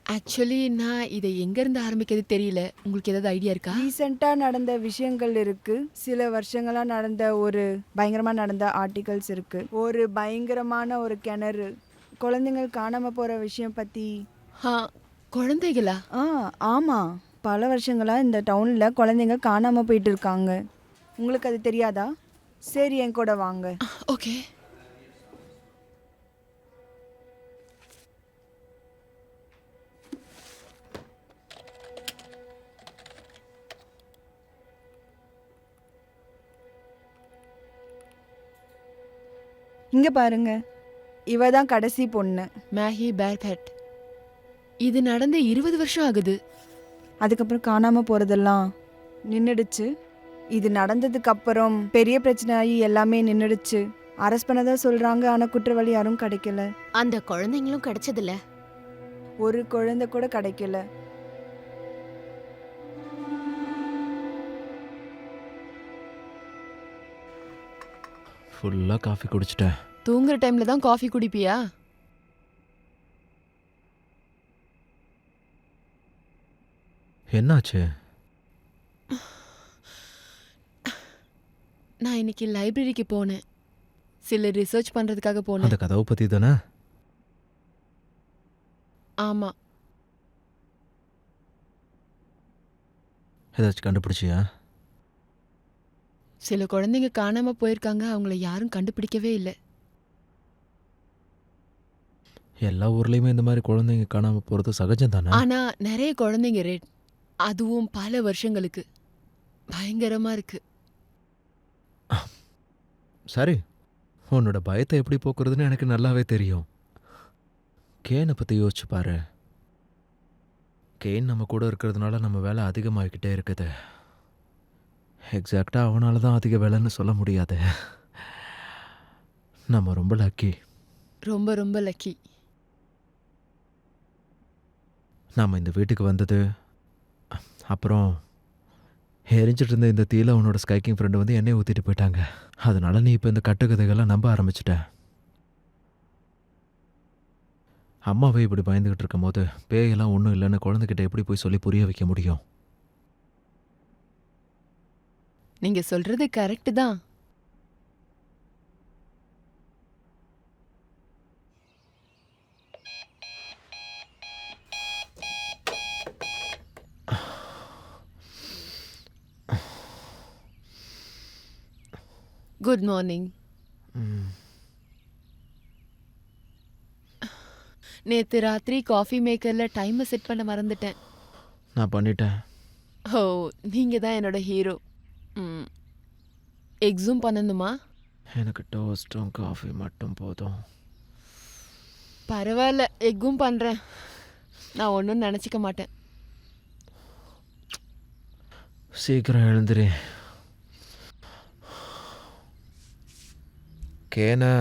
ஆக்சுவலி நான் இதை எங்கேருந்து ஆரம்பிக்கிறது தெரியல. உங்களுக்கு ஏதாவது ஐடியா இருக்கா? ரீசெண்டாக நடந்த விஷயங்கள் இருக்கு. சில வருஷங்களாக நடந்த ஒரு பயங்கரமாக நடந்த ஆர்டிகல்ஸ் இருக்கு. ஒரு பயங்கரமான ஒரு கிணறு, குழந்தைங்கள் காணாமல் போகிற விஷயம் பற்றி. குழந்தைகளா? ஆமாம், பல வருஷங்களாக இந்த டவுனில் குழந்தைங்க காணாமல் போயிட்டு இருக்காங்க. உங்களுக்கு அது தெரியாதா? சரி, என் கூட வாங்க. ஓகே. இங்கே பாருங்க, இவ தான் கடைசி பொண்ணு, மேஹி பேர்பேட். இது நடந்து 20 வருஷம் ஆகுது. அதுக்கப்புறம் காணாமல் போகிறதெல்லாம் நின்றுடுச்சு. இது நடந்ததுக்கு அப்புறம் பெரிய பிரச்சனை ஆகி எல்லாமே நின்றுடுச்சு. அரெஸ்ட் பண்ணதா சொல்கிறாங்க, ஆனால் குற்றவாளி யாரும் கிடைக்கல. அந்த குழந்தைங்களும் கிடைச்சதில்ல. ஒரு குழந்தை கூட கிடைக்கல. ஃபுல்லாக காஃபி குடிச்சிட்டேன். தூங்குற டைம்ல தான் காஃபி குடிப்பியா? என்னாச்சு? நான் இன்னைக்கு லைப்ரரிக்கு போனேன். சில ரிசர்ச் பண்றதுக்காக போனேன். அந்த கதவை பற்றி தானே? ஆமா. ஏதாச்சும் கண்டுபிடிச்சியா? சில குழந்தைங்க காணாம போயிருக்காங்க. அவங்கள யாரும் கண்டுபிடிக்கவே இல்லை. எல்லா ஊர்லேயுமே இந்த மாதிரி குழந்தைங்க காணாமல் போகிறது சகஜம் தானே? ஆனா நிறைய குழந்தைங்க ரெட், அதுவும் பல வருஷங்களுக்கு. பயங்கரமா இருக்கு. சரி, உன்னோட பயத்தை எப்படி போக்குறதுன்னு எனக்கு நல்லாவே தெரியும். கேனை பற்றி யோசிச்சு பாரு. கேன் நம்ம கூட இருக்கிறதுனால நம்ம வேலை அதிகமாகிக்கிட்டே இருக்குது. எக்ஸாக்டாக அவனால தான் அதிக வேலைன்னு சொல்ல முடியாது. நம்ம ரொம்ப லக்கி. ரொம்ப ரொம்ப லக்கி. நாம் இந்த வீட்டுக்கு வந்தது, அப்புறம் எரிஞ்சிட்டு இருந்த இந்த தீயில உன்னோட ஸ்கைக்கிங் ஃப்ரெண்டு வந்து எண்ணெய் ஊற்றிட்டு போயிட்டாங்க. அதனால நீ இப்போ இந்த கட்டுக்கதைகள்லாம் நம்ப ஆரம்பிச்சிட்ட. அம்மாவே இப்படி பயந்துகிட்டு இருக்கும் போது பேயெல்லாம் ஒன்றும் இல்லைன்னு குழந்தைகிட்ட எப்படி போய் சொல்லி புரிய வைக்க முடியும்? நீங்க சொல்றது கரெக்ட் தான். Good morning. நேத்து ராத்திரி காஃபி மேக்கர்ல டைமை செட் பண்ண மறந்துட்டேன். நான் பண்ணிட்டேன். ஓ, நீங்க தான் என்னோட ஹீரோ. எக்ஸும் பண்ணணுமா? எனக்கு டோஸ்ட்டும் காஃபி மட்டும் போதும். பரவாயில்ல, எக்கும் பண்றேன். நான் ஒன்றும் நினச்சிக்க மாட்டேன். சீக்கிரம் எழுந்துரு. கேனை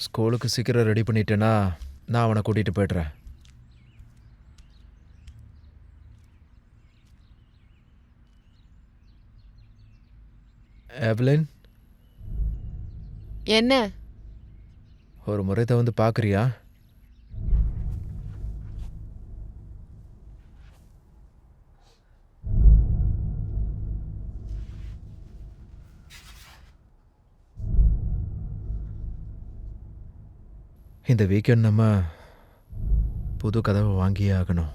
ஸ்கூலுக்கு சீக்கிரம் ரெடி பண்ணிட்டேன்னா நான் அவனை கூட்டிகிட்டு போய்ட்றேன். எவ்லின், என்ன? ஒரு முறை வந்து பார்க்குறியா? இந்த வீக்கெண்ட் நம்ம புது கதவை வாங்கியே ஆகணும்.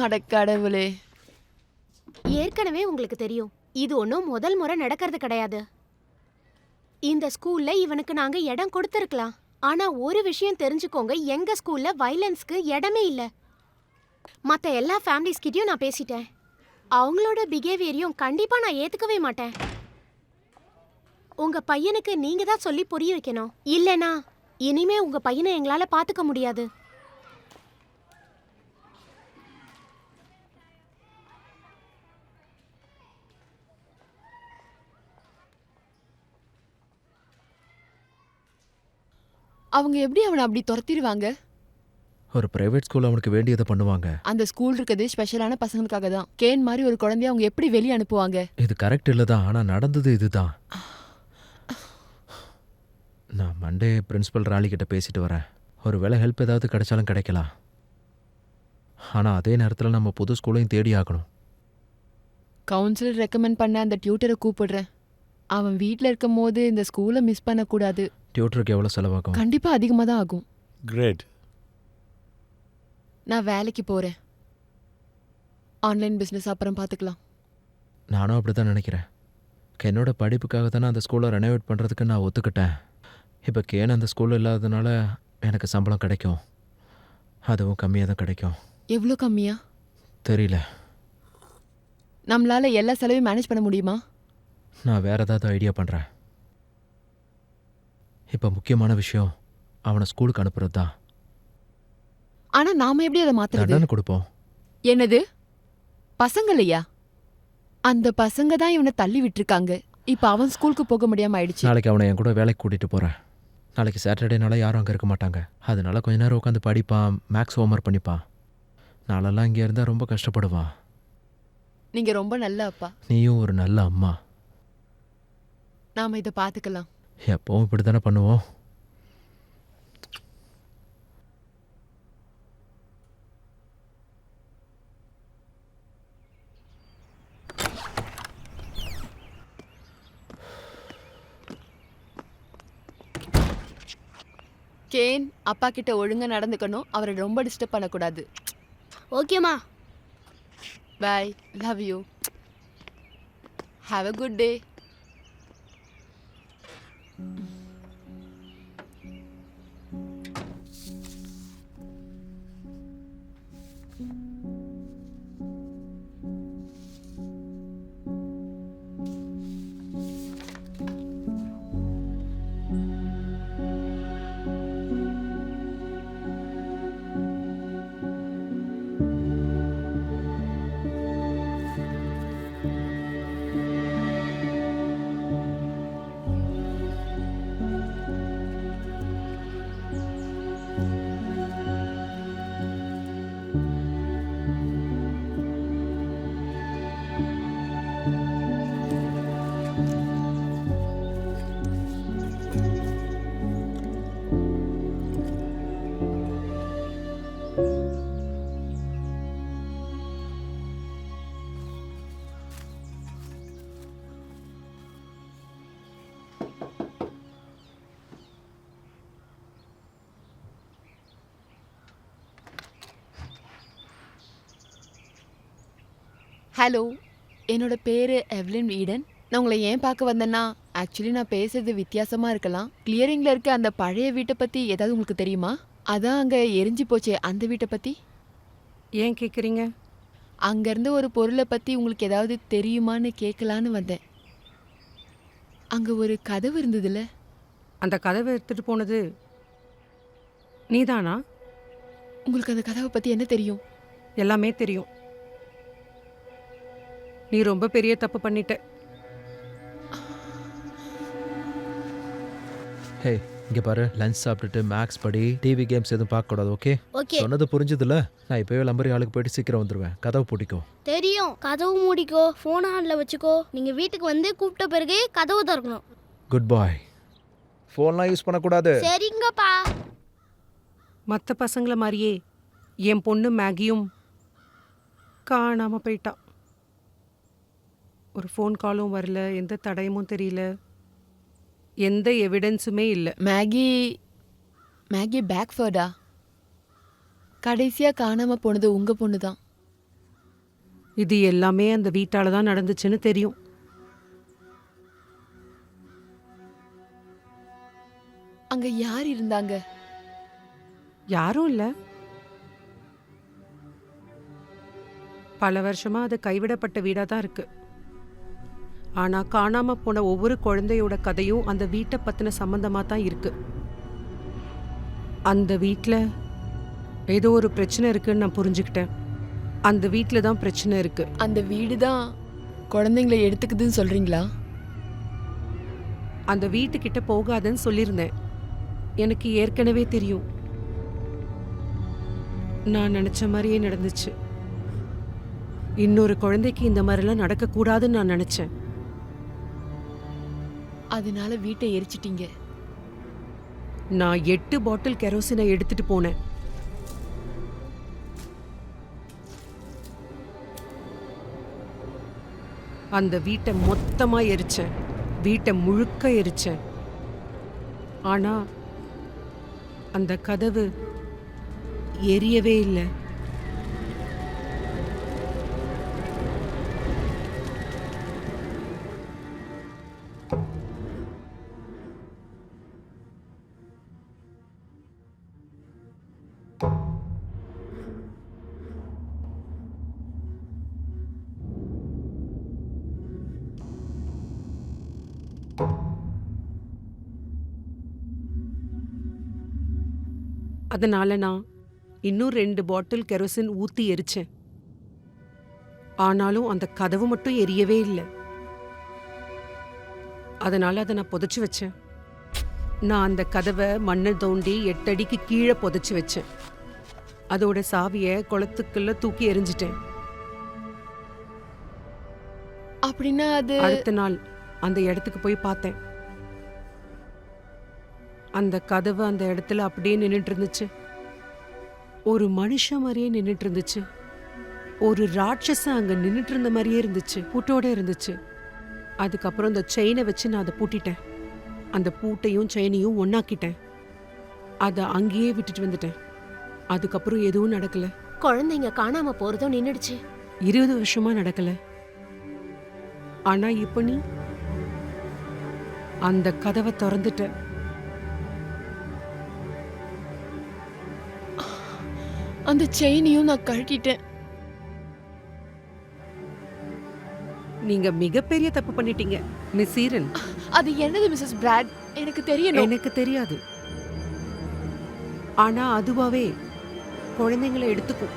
அட கடவுளே. ஏற்கனவே உங்களுக்கு தெரியும், இது ஒன்றும் முதல் முறை நடக்கிறது கிடையாது. இந்த ஸ்கூல்ல இவனுக்கு நாங்க இடம் கொடுத்துருக்கலாம். ஆனா ஒரு விஷயம் தெரிஞ்சுக்கோங்க, எங்க ஸ்கூல்ல வைலன்ஸ்க்கு இடமே இல்ல. மத்த எல்லா ஃபேமிலிஸ் கிட்டயும் நான் பேசிட்டேன். அவங்களோட பிஹேவியரையும் கண்டிப்பா நான் ஏத்துக்கவே மாட்டேன். உங்க பையனுக்கு நீங்க தான் சொல்லி புரிய வைக்கணும். இல்லனா இனிமே உங்க பையனை எங்களால பாத்துக்க முடியாது. அவங்க எப்படி அவனை அப்படி துரத்திடுவாங்க? ஒரு பிரைவேட் ஸ்கூல் அவனுக்கு வேண்டியதை பண்ணுவாங்க. அந்த ஸ்கூல் இருக்கிறது ஸ்பெஷலான பசங்களுக்காக தான். கேன் மாதிரி ஒரு குழந்தைய அவங்க எப்படி வெளியே அனுப்புவாங்க? இது கரெக்ட் இல்லை தான், ஆனால் நடந்தது இதுதான். நான் மண்டே பிரின்சிபல் ராலிக்கிட்ட பேசிட்டு வரேன். ஒரு வேளை ஹெல்ப் ஏதாவது கிடைச்சாலும் கிடைக்கலாம். ஆனால் அதே நேரத்தில் நம்ம புது ஸ்கூலையும் தேடி ஆகணும். கவுன்சிலர் ரெக்கமெண்ட் பண்ண அந்த டியூட்டரை கூப்பிடுறேன். அவன் வீட்டில் இருக்கும் போது இந்த ஸ்கூலை மிஸ் பண்ணக்கூடாது. டியூட்டருக்கு எவ்வளோ செலவாகும்? கண்டிப்பாக அதிகமாக தான் ஆகும். கிரேட். நான் வேலைக்கு போகிறேன். ஆன்லைன் பிஸ்னஸ் அப்புறம் பார்த்துக்கலாம். நானும் அப்படி தான் நினைக்கிறேன். என்னோட படிப்புக்காக தானே அந்த ஸ்கூலை ரெனோவேட் பண்ணுறதுக்கு நான் ஒத்துக்கிட்டேன். இப்போ கேன் அந்த ஸ்கூலில் இல்லாததுனால எனக்கு சம்பளம் கிடைக்கும். அதுவும் கம்மியாக தான் கிடைக்கும். எவ்வளோ கம்மியா? தெரியல. நம்மளால எல்லா செலவையும் மேனேஜ் பண்ண முடியுமா? நான் வேற ஏதாவது ஐடியா பண்ணுறேன். இப்போ முக்கியமான விஷயம் அவனை ஸ்கூலுக்கு அனுப்புறது தான். ஆனா நாம எப்படி அதை மாத்துறது? தண்டனை கொடுப்போம். என்னது? பசங்களையா? அந்த பசங்க தான் இவனை தள்ளி விட்டுருக்காங்க. இப்ப அவன் ஸ்கூலுக்கு போக முடியாம ஆயிடுச்சு. நாளைக்கு அவனை என் கூட வேலைக்கு கூட்டிகிட்டு போகிறேன். நாளைக்கு சாட்டர்டேனால யாரும் அங்கே இருக்க மாட்டாங்க. அதனால கொஞ்ச நேரம் உட்காந்து படிப்பான், மேக்ஸ் ஹோம்ஒர்க் பண்ணிப்பான். நாளெல்லாம் இங்கே இருந்தால் ரொம்ப கஷ்டப்படுவான். நீங்க ரொம்ப நல்ல அப்பா. நீயும் ஒரு நல்ல அம்மா. நாம இதை பாத்துக்கலாம். எப்பவும் இப்படி தானே பண்ணுவோம். கேன் அப்பா கிட்ட ஒழுங்கா நடந்துக்கணும். அவரை ரொம்ப டிஸ்டர்ப் பண்ணக்கூடாது. ஓகேம்மா. Bye. Love you. Have a good day. Hello, என்னோட பேரு எவ்லின் ஈடன். நான் உங்களை ஏன் பார்க்க வந்தேன்னா, ஆக்சுவலி நான் பேசுறது வித்தியாசமா இருக்கலாம். கிளியரிங்ல இருக்க அந்த பழைய வீட்டை பத்தி ஏதாவது உங்களுக்கு தெரியுமா? அதான் அங்க எரிஞ்சு போச்சே அந்த வீட்டை பத்தி. ஏன் கேட்குறீங்க? அங்கேருந்து ஒரு பொருளை பத்தி உங்களுக்கு ஏதாவது தெரியுமான்னு கேட்கலான்னு வந்தேன். அங்க ஒரு கதவு இருந்ததுல. அந்த கதவை எடுத்துட்டு போனது நீதானா? உங்களுக்கு அந்த கதவை பத்தி என்ன தெரியும்? எல்லாமே தெரியும். நீ ரொம்ப பெரிய தப்பு பண்ணிட்ட. ஹே, இங்கே பாரு, லஞ்ச் சாப்பிட்டுட்டு மேக்ஸ் படி, டிவி கேம்ஸ் எதுவும் பார்க்கக்கூடாது. ஓகே? ஓகே. சொன்னது புரிஞ்சுதுல? நான் இப்போவே லம்பரி ஆளுக்கு போயிட்டு சீக்கிரம் வந்துடுவேன். கதவை பூட்டிக்கோ. தெரியும். கதவு மூடிக்கோ, ஃபோன் ஆன்ல வச்சுக்கோ. நீங்க வீட்டுக்கு வந்து கூப்பிட்ட பிறகு கதவு திறக்கணும். குட் பாய். ஃபோன்லாம் யூஸ் பண்ணக்கூடாது. சரிங்கப்பா. மற்ற பசங்கள மாதிரியே என் பொண்ணு மேகியும் காணாம போயிட்டா. ஒரு ஃபோன் காலும் வரல, எந்த தடயமும் தெரியல, எந்த எவிடன்ஸுமே இல்லை. மேகி பேக்ஃபர்டா? கடைசியா காணாம போனது உங்க பொண்ணு தான். இது எல்லாமே அந்த வீட்டால தான் நடந்துச்சுன்னு தெரியும். அங்க யார் இருந்தாங்க? யாரும் இல்லை. பல வருஷமா அது கைவிடப்பட்ட வீடாக தான் இருக்கு. ஆனா காணாம போன ஒவ்வொரு குழந்தையோட கதையும் அந்த வீட்டை பத்தின சம்பந்தமா தான் இருக்கு. அந்த வீட்டில் ஏதோ ஒரு பிரச்சனை இருக்குன்னு நான் புரிஞ்சுக்கிட்டேன். அந்த வீட்டில் தான் பிரச்சனை இருக்கு. அந்த வீடு தான் குழந்தைங்களை எடுத்துக்குதுன்னு சொல்றீங்களா? அந்த வீட்டுக்கிட்ட போகாதன்னு சொல்லியிருந்தேன். எனக்கு ஏற்கனவே தெரியும். நான் நினைச்ச மாதிரியே நடந்துச்சு. இன்னொரு குழந்தைக்கு இந்த மாதிரிலாம் நடக்கக்கூடாதுன்னு நான் நினைச்சேன். அதனால வீட்டை எரிச்சிட்டீங்க. நான் 8 பாட்டில் கெரோசினை எடுத்துட்டு போனேன். அந்த வீட்டை மொத்தமா எரிச்சேன். வீட்டை முழுக்க எரிச்சேன். ஆனா அந்த கதவு எரியவே இல்லை. அதனால நான் இன்னும் 2 பாட்டில் கெரோசின் ஊத்தி எரிச்சேன். ஆனாலும் அந்த கதவு மட்டும் எரியவே இல்லை. அதனால அதை நான் புதைச்சு வச்சேன். நான் அந்த கதவை மண்ணை தோண்டி 8 அடிக்கு கீழே புதைச்சு வச்சேன். அதோட சாவியை குளத்துக்குள்ள தூக்கி எறிஞ்சிட்டேன். அப்படின்னா அது அடுத்த நாள் அந்த இடத்துக்கு போய் பார்த்தேன். அந்த கதவு அந்த இடத்துல அப்படியே நின்னுட்டு இருந்துச்சு. ஒரு மனுஷன் மாதிரியே நின்னுட்டு இருந்துச்சு. ஒரு ராட்சசன் அங்க நின்னுட்டு இருந்த மாதிரியே இருந்துச்சு. பூட்டோட இருந்துச்சு. அதுக்கப்புறம் அந்த செயினை வச்சு நான் அதை பூட்டிட்டேன். அந்த பூட்டையும் செயினையும் ஒன்னாக்கிட்டேன். அதை அங்கேயே விட்டுட்டு வந்துட்டேன். அதுக்கப்புறம் எதுவும் நடக்கல. குழந்தைங்க காணாம போறதும் நின்னுடுச்சு. 20 வருஷமா நடக்கல. ஆனா இப்ப நீ அந்த கதவை திறந்துட்ட. அந்த செயினையும் நான் கழட்டிட்டேன். நீங்க மிகப்பெரிய தப்பு பண்ணிட்டீங்க மிஸ் ஈரன். அது என்னது மிஸ்ஸஸ் பிராட்? எனக்கு தெரியணும். எனக்கு தெரியாது. ஆனா அதுவாவே குழந்தைங்களை எடுத்துக்கும்.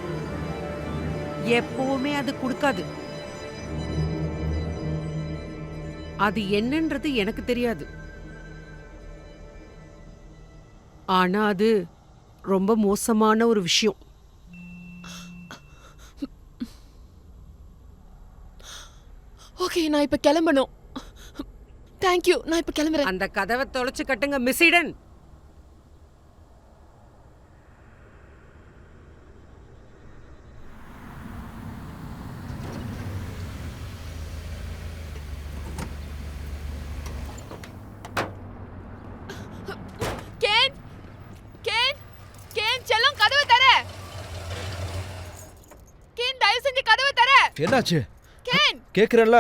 எப்பவுமே அது கொடுக்காது. அது என்னன்றது எனக்கு தெரியாது. ஆனா அது ரொம்ப மோசமான ஒரு விஷயம். ஓகே, நான் இப்ப கிளம்பணும். தேங்க்யூ, நான் இப்ப கிளம்புறேன். அந்த கதவை தொலைச்சு கட்டுங்க miss Eden. Can can can செல்லம், கதவை தர. கேன், தயவு செஞ்சு கதவை தர. என்னாச்சு? கேன் கேக்குறல்ல?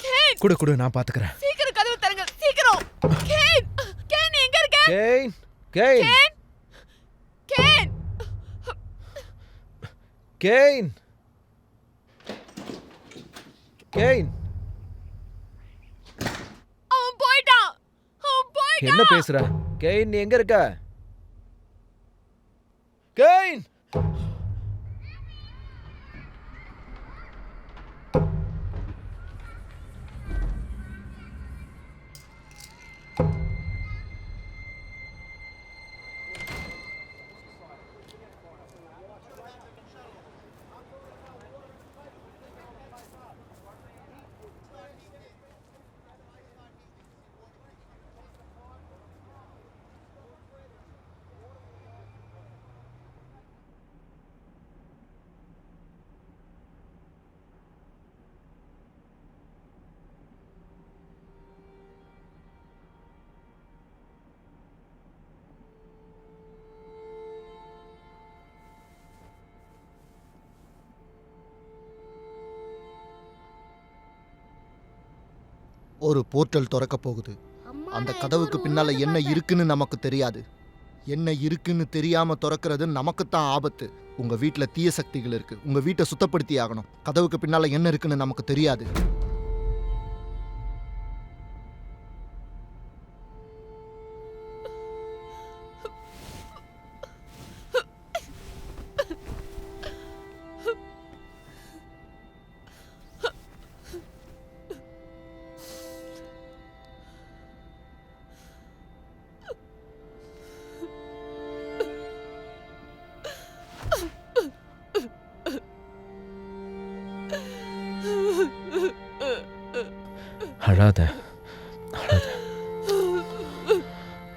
கேன், குடு நான் பாத்துக்கிறேன். சீக்கிரம் கதவை தரங்க, சீக்கிரம். கேன் கேன், நீ எங்க இருக்க? Gain gain can can gain gain அவன் போயிட்டான். அவன் போயிட்டான். என்ன பேசுற? கெயின், நீ எங்க இருக்க? கெயின்! ஒரு போர்ட்டல் திறக்க போகுது. அந்த கதவுக்கு பின்னால என்ன இருக்குன்னு நமக்கு தெரியாது. என்ன இருக்குன்னு தெரியாம திறக்கிறது நமக்கு தான் ஆபத்து. உங்க வீட்டுல தீய சக்திகள் இருக்கு. உங்க வீட்டை சுத்தப்படுத்தி ஆகணும். கதவுக்கு பின்னால என்ன இருக்குன்னு நமக்கு தெரியாது. அழாத அழாத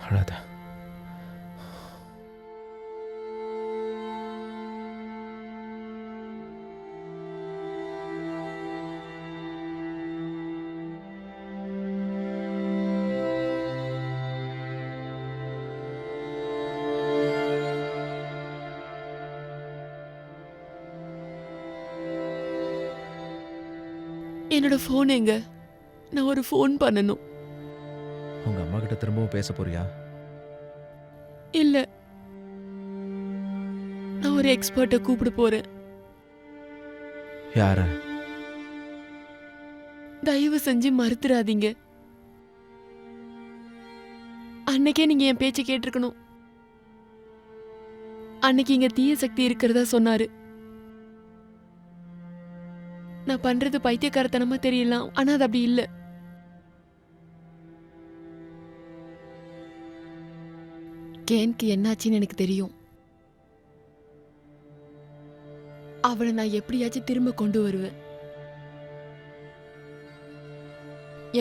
அழாத. என்னோட ஃபோன் எங்க? நான் ஒரு ஃபோன் பண்ணணும். உங்க அம்மா கிட்ட திரும்பவும் பேச போறியா? இல்ல, நான் ஒரு எக்ஸ்பர்ட்டை கூப்பிட போறேன். யார? தயவு செஞ்சு மறுத்துறாதீங்க. அன்னைக்கே நீங்க என் பேச்சை கேட்டிருக்கணும். அன்னைக்கு இங்க தீய சக்தி இருக்கிறதா சொன்னாரு. நான் பண்றது பைத்தியக்காரத்தனமா தெரியலாம், ஆனா அது அப்படி இல்ல. கேன்க்கு என்னாச்சுன்னு எனக்கு தெரியும். அவனை நான் எப்படியாச்சும் திரும்ப கொண்டு வருவேன்.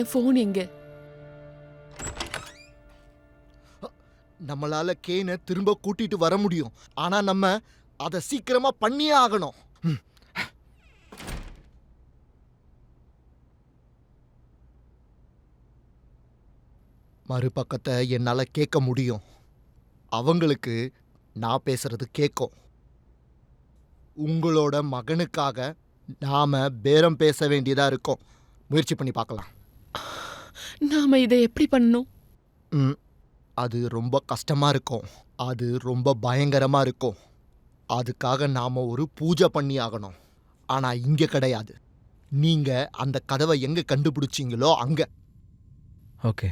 என் போன் எங்க? நம்மளால கேனை திரும்ப கூட்டிட்டு வர முடியும், ஆனா நம்ம அதை சீக்கிரமா பண்ணியே ஆகணும். மறுபக்கத்தை என்னால கேட்க முடியும். அவங்களுக்கு நான் பேசுறது கேட்கும். உங்களோட மகனுக்காக நாம பேரம் பேச வேண்டியதா இருக்கும். முயற்சி பண்ணி பார்க்கலாம். நாம இதை எப்படி பண்ணணும்? அது ரொம்ப கஷ்டமா இருக்கும். அது ரொம்ப பயங்கரமா இருக்கும். அதுக்காக நாம ஒரு பூஜை பண்ணி ஆகணும். ஆனா இங்க கிடையாது. நீங்க அந்த கதவை எங்க கண்டுபிடிச்சீங்களோ அங்க. ஓகே.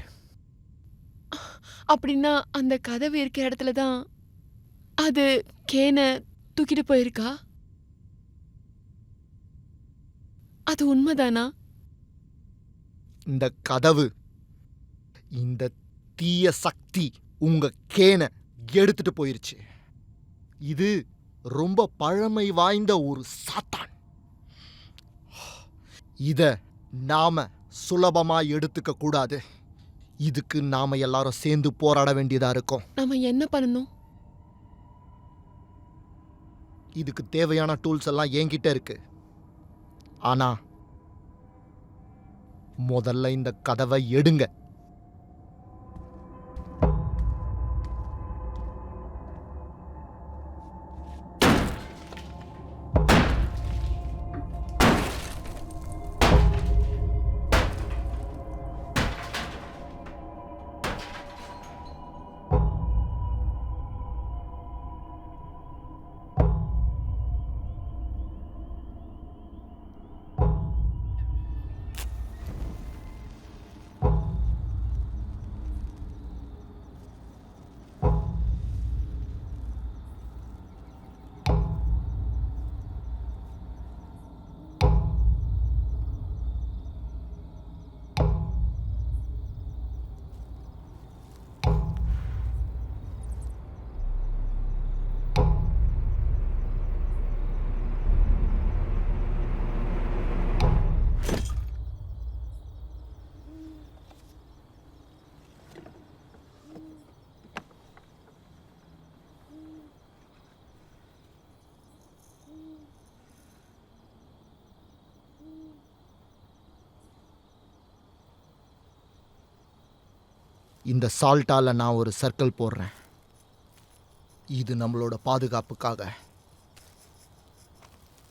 அப்படின்னா அந்த கதவு இருக்கிற இடத்துல தான் அது கேனை தூக்கிட்டு போயிருக்கா? அது உண்மைதானா? இந்த கதவு, இந்த தீய சக்தி உங்க கேனை எடுத்துட்டு போயிருச்சு. இது ரொம்ப பழமை வாய்ந்த ஒரு சாத்தான். இத நாம சுலபமா எடுத்துக்க கூடாது. இதுக்கு நாம எல்லாரும் சேர்ந்து போராட வேண்டியதா இருக்கும். நாம என்ன பண்ணணும்? இதுக்கு தேவையான டூல்ஸ் எல்லாம் என்கிட்ட இருக்கு. ஆனா முதல்ல இந்த கதவை எடுங்க. இந்த சால்ட்டால நான் ஒரு சர்க்கிள் போடுறேன். இது நம்மளோட பாதுகாப்புக்காக.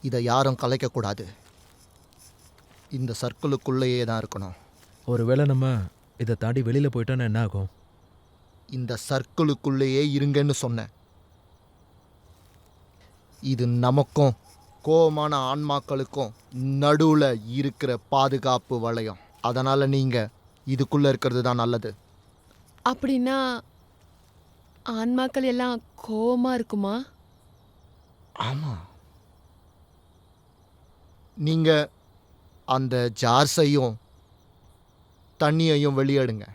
இதை யாரும் கலைக்கக்கூடாது. இந்த சர்க்கிளுக்குள்ளேயே தான் இருக்கணும். ஒருவேளை நம்ம இதை தாண்டி வெளியில் போயிட்டோன்னா என்ன ஆகும்? இந்த சர்க்கிளுக்குள்ளேயே இருங்கன்னு சொன்னேன். இது நமக்கும் கோபமான ஆன்மாக்களுக்கும் நடுவில் இருக்கிற பாதுகாப்பு வளையம். அதனால் நீங்கள் இதுக்குள்ளே இருக்கிறது தான் நல்லது. அப்படின்னா ஆன்மாக்கள் எல்லாம் கோவமா இருக்குமா? ஆமாம். நீங்கள் அந்த ஜார்ஸையும் தண்ணியையும் வெளியேடுங்க.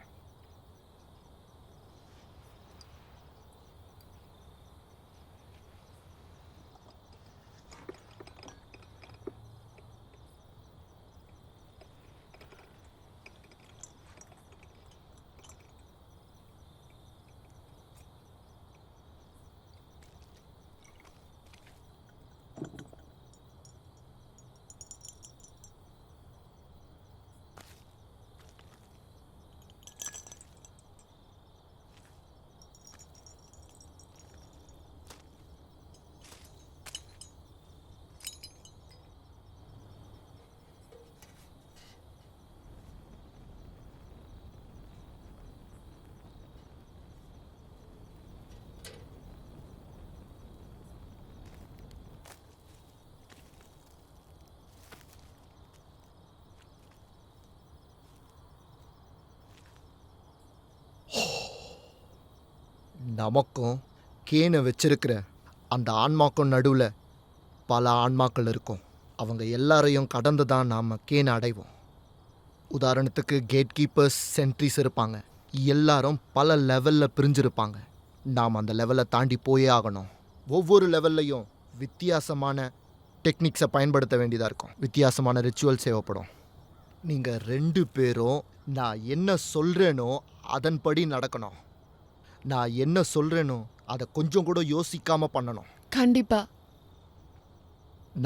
நமக்கும் கேனை வச்சிருக்கிற அந்த ஆன்மாக்கும் நடுவில் பல ஆன்மாக்கள் இருக்கும். அவங்க எல்லாரையும் கடந்து தான் நாம் கேனை அடைவோம். உதாரணத்துக்கு கேட் கீப்பர்ஸ், சென்ட்ரிஸ் இருப்பாங்க. எல்லாரும் பல லெவலில் பிரிஞ்சிருப்பாங்க. நாம் அந்த லெவலை தாண்டி போயே ஆகணும். ஒவ்வொரு லெவல்லையும் வித்தியாசமான டெக்னிக்ஸை பயன்படுத்த வேண்டியதாக இருக்கும். வித்தியாசமான ரிச்சுவல்ஸ் தேவைப்படும். நீங்கள் 2 பேரும் நான் என்ன சொல்கிறேனோ அதன்படி நடக்கணும். நான் என்ன சொல்கிறேனோ அதை கொஞ்சம் கூட யோசிக்காமல் பண்ணணும். கண்டிப்பா.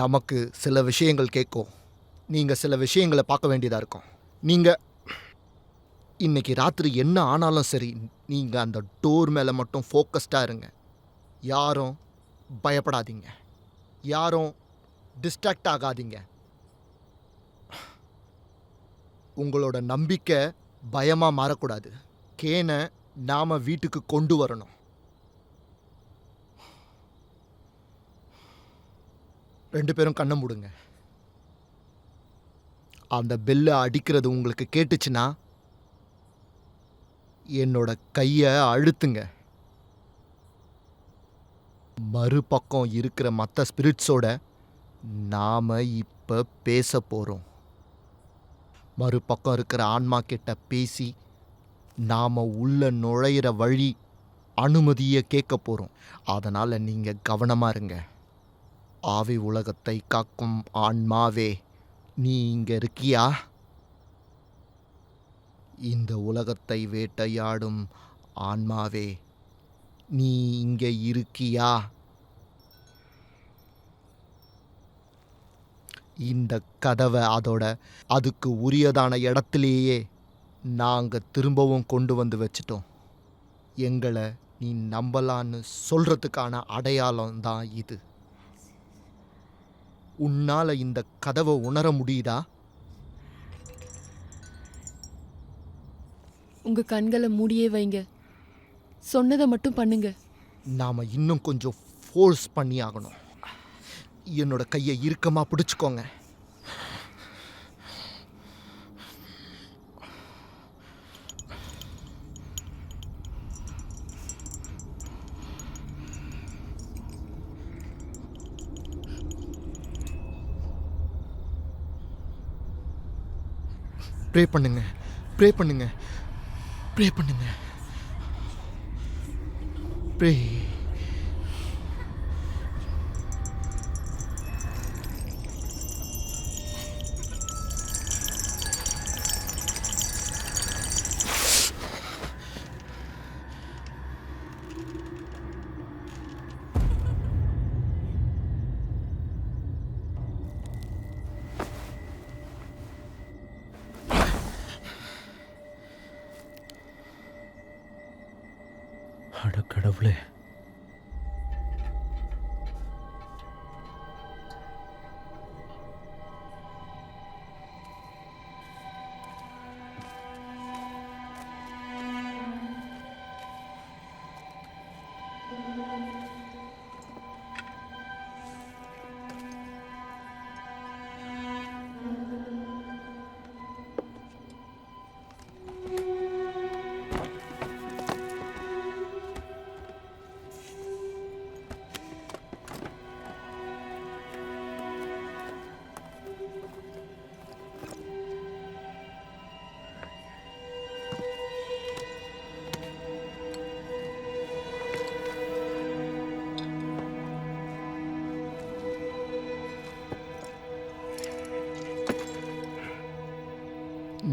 நமக்கு சில விஷயங்கள் கேட்கும். நீங்கள் சில விஷயங்களை பார்க்க வேண்டியதாக இருக்கும். நீங்கள் இன்னைக்கு ராத்திரி என்ன ஆனாலும் சரி, நீங்கள் அந்த டோர் மேலே மட்டும் ஃபோக்கஸ்டாக இருங்க. யாரும் பயப்படாதீங்க. யாரும் டிஸ்ட்ராக்ட் ஆகாதீங்க. உங்களோட நம்பிக்கை பயமாக மாறக்கூடாது. கேனை நாம் வீட்டுக்கு கொண்டு வரணும். ரெண்டு பேரும் கண்ணை மூடுங்க. அந்த பெல்லை அடிக்கிறது உங்களுக்கு கேட்டுச்சுன்னா என்னோட கையை அழுத்துங்க. மறுபக்கம் இருக்கிற மற்ற ஸ்பிரிட்ஸோட நாம் இப்போ பேச போகிறோம். மறுபக்கம் இருக்கிற ஆன்மா கிட்ட பேசி நாம் உள்ள நுழையிற வழி அனுமதியை கேட்க போகிறோம். அதனால் நீங்கள் கவனமாக இருங்க. ஆவி உலகத்தை காக்கும் ஆன்மாவே, நீ இங்கே இருக்கியா? இந்த உலகத்தை வேட்டையாடும் ஆன்மாவே, நீ இங்கே இருக்கியா? இந்த கதவை அதுக்கு உரியதான இடத்துலையே நாங்கள் திரும்பவும் கொண்டு வந்து வச்சிட்டோம். எங்களை நீ நம்பலான்னு சொல்கிறதுக்கான அடையாளம் தான் இது. உன்னால் இந்த கதவை உணர முடியுதா? உங்க கண்களை மூடியே வைங்க. சொன்னதை மட்டும் பண்ணுங்க. நாம் இன்னும் கொஞ்சம் ஃபோர்ஸ் பண்ணி ஆகணும். என்னோட கையை இறுக்கமாக பிடிச்சிக்கோங்க. ப்ரே பண்ணுங்க, ப்ரே பண்ணுங்க, ப்ரே பண்ணுங்க, ப்ரே. அட கடவுளே.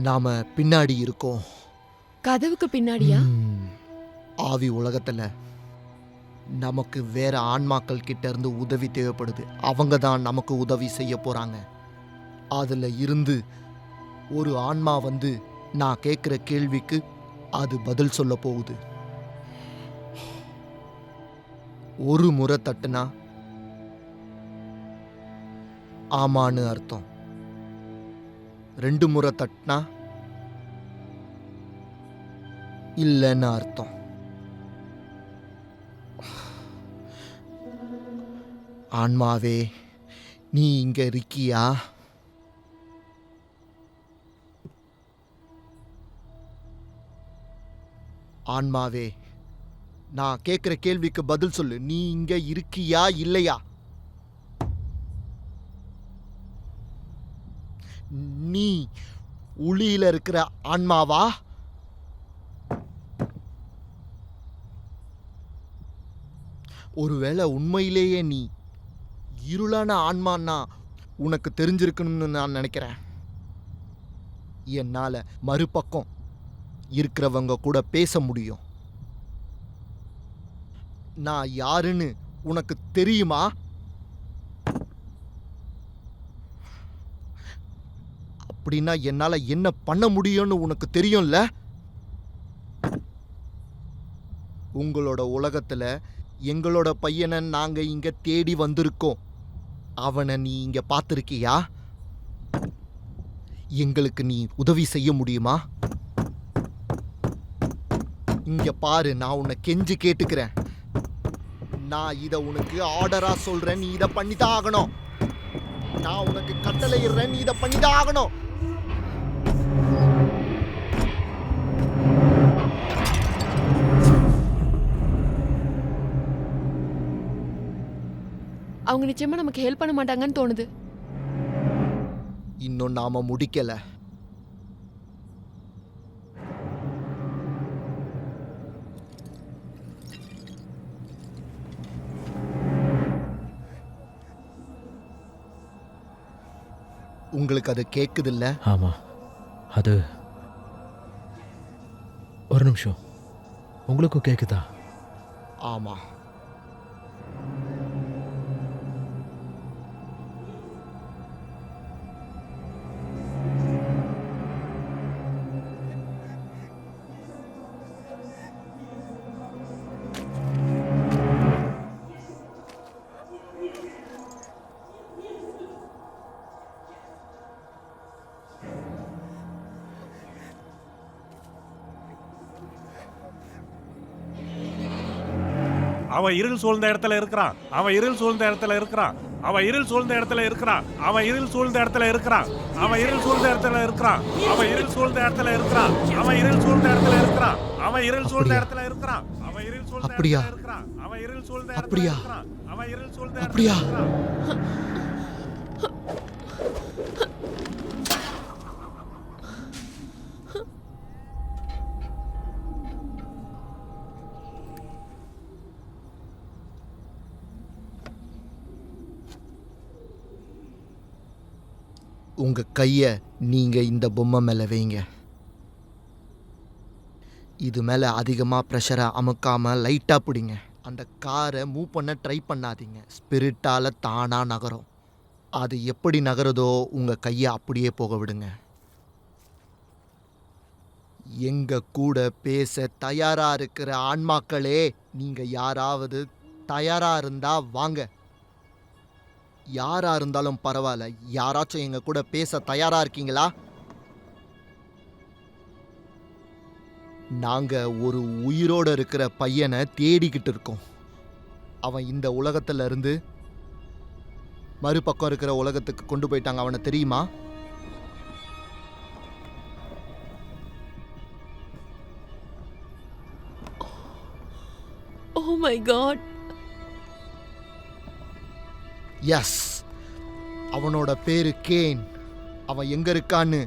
நாம பின்னாடி இருக்கோம். கதவுக்கு பின்னாடியா? ஆவி உலகத்துல நமக்கு வேற ஆன்மாக்கள் கிட்ட இருந்து உதவி தேவைப்படுது. அவங்க தான் நமக்கு உதவி செய்ய போறாங்க. அதுல இருந்து ஒரு ஆன்மா வந்து நான் கேட்குற கேள்விக்கு அது பதில் சொல்ல போகுது. ஒரு முறை தட்டுனா ஆமான்னு அர்த்தம். 2 முறை தட்டினா இல்லைன்னு அர்த்தம். ஆன்மாவே, நீ இங்க இருக்கியா? ஆன்மாவே, நான் கேட்குற கேள்விக்கு பதில் சொல்லு. நீ இங்க இருக்கியா இல்லையா? நீ உளியில இருக்கிற ஆன்மாவா? ஒருவேளை உண்மையிலேயே நீ இருளான ஆன்மான்னா உனக்கு தெரிஞ்சிருக்கணும்னு நான் நினைக்கிறேன். என்னால மறுபக்கம் இருக்கிறவங்க கூட பேச முடியும். நான் யாருன்னு உனக்கு தெரியுமா? அப்படின்னா என்னால என்ன பண்ண முடியும்னு உனக்கு தெரியும்ல? உங்களோட உலகத்துல எங்களோட பையனை நாங்க இங்க தேடி வந்திருக்கோம். அவனை நீ இங்க பார்த்திருக்கியா? எங்களுக்கு நீ உதவி செய்ய முடியுமா? இங்க பாரு, நான் உன்னை கெஞ்சி கேட்டுக்கிறேன். நான் இத உனக்கு ஆர்டரா சொல்றேன், நீ இத பண்ணிதான் ஆகணும். நான் உனக்கு கட்டளை இடுறேன், நீ இத பண்ணிதான் ஆகணும். அவங்க நிச்சயமா நமக்கு ஹெல்ப் பண்ண மாட்டாங்கன்னு தோணுது. இன்னும் நாம முடிக்கல. உங்களுக்கு அது கேக்குதில்ல? ஆமா, அது ஒரு நிமிஷம், உங்களுக்கும் கேக்குதா? ஆமா. அவன் இருள் சூழ்ந்த இடத்துல இருக்கிறான். அவன் இருள் சூழ்ந்த இடத்துல இருக்கிறான். அவன் இருள் சூழ்ந்த இடத்துல இருக்கிறான். அவன் இருள் சூழ்ந்த இடத்துல இருக்கிறான். அவன் இருள் சூழ்ந்த இடத்துல இருக்கிறான். அவன் இருள் சூழ்ந்த இடத்துல இருக்கிறான். அவன் இருள் சூழ்ந்த இடத்துல இருக்கிறான். அவன் இருள் சூழ்ந்த இடத்துல இருக்கிறான். அவன் இருள் சூழ்ந்த அப்படியா? இடத்துல இருக்கிறான். அவன் இருள் சூழ்ந்த அப்படியா? இடத்துல இருக்கிறான். அவன் இருள் சூழ்ந்த அப்படியா? இடத்துல இருக்கிறான். உங்க கைய நீங்க இந்த பொம்மை மேல வைங்க. இது மேல அதிகமா ப்ரெஷரை அமுக்காம லைட்டா பிடிங்க. அந்த காரை மூவ் பண்ண ட்ரை பண்ணாதீங்க. ஸ்பிரிட்டால தானா நகரும். அது எப்படி நகருதோ உங்க கையை அப்படியே போக விடுங்க. எங்க கூட பேச தயாரா இருக்கிற ஆன்மாக்களே, நீங்க யாராவது தயாரா இருந்தா வாங்க. யாரா இருந்தாலும் பரவாயில்ல, யாராச்சும் எங்க கூட பேச தயாரா இருக்கீங்களா? நாங்க ஒரு உயிரோட இருக்கிற பையனை தேடிக்கிட்டு இருக்கோம். அவன் இந்த உலகத்துல இருந்து மறுபக்கம் இருக்கிற உலகத்துக்கு கொண்டு போயிட்டாங்க. அவனை தெரியுமா? Oh my God. எஸ், அவனோட பேரு கேன். அவன் எங்க இருக்கான்னு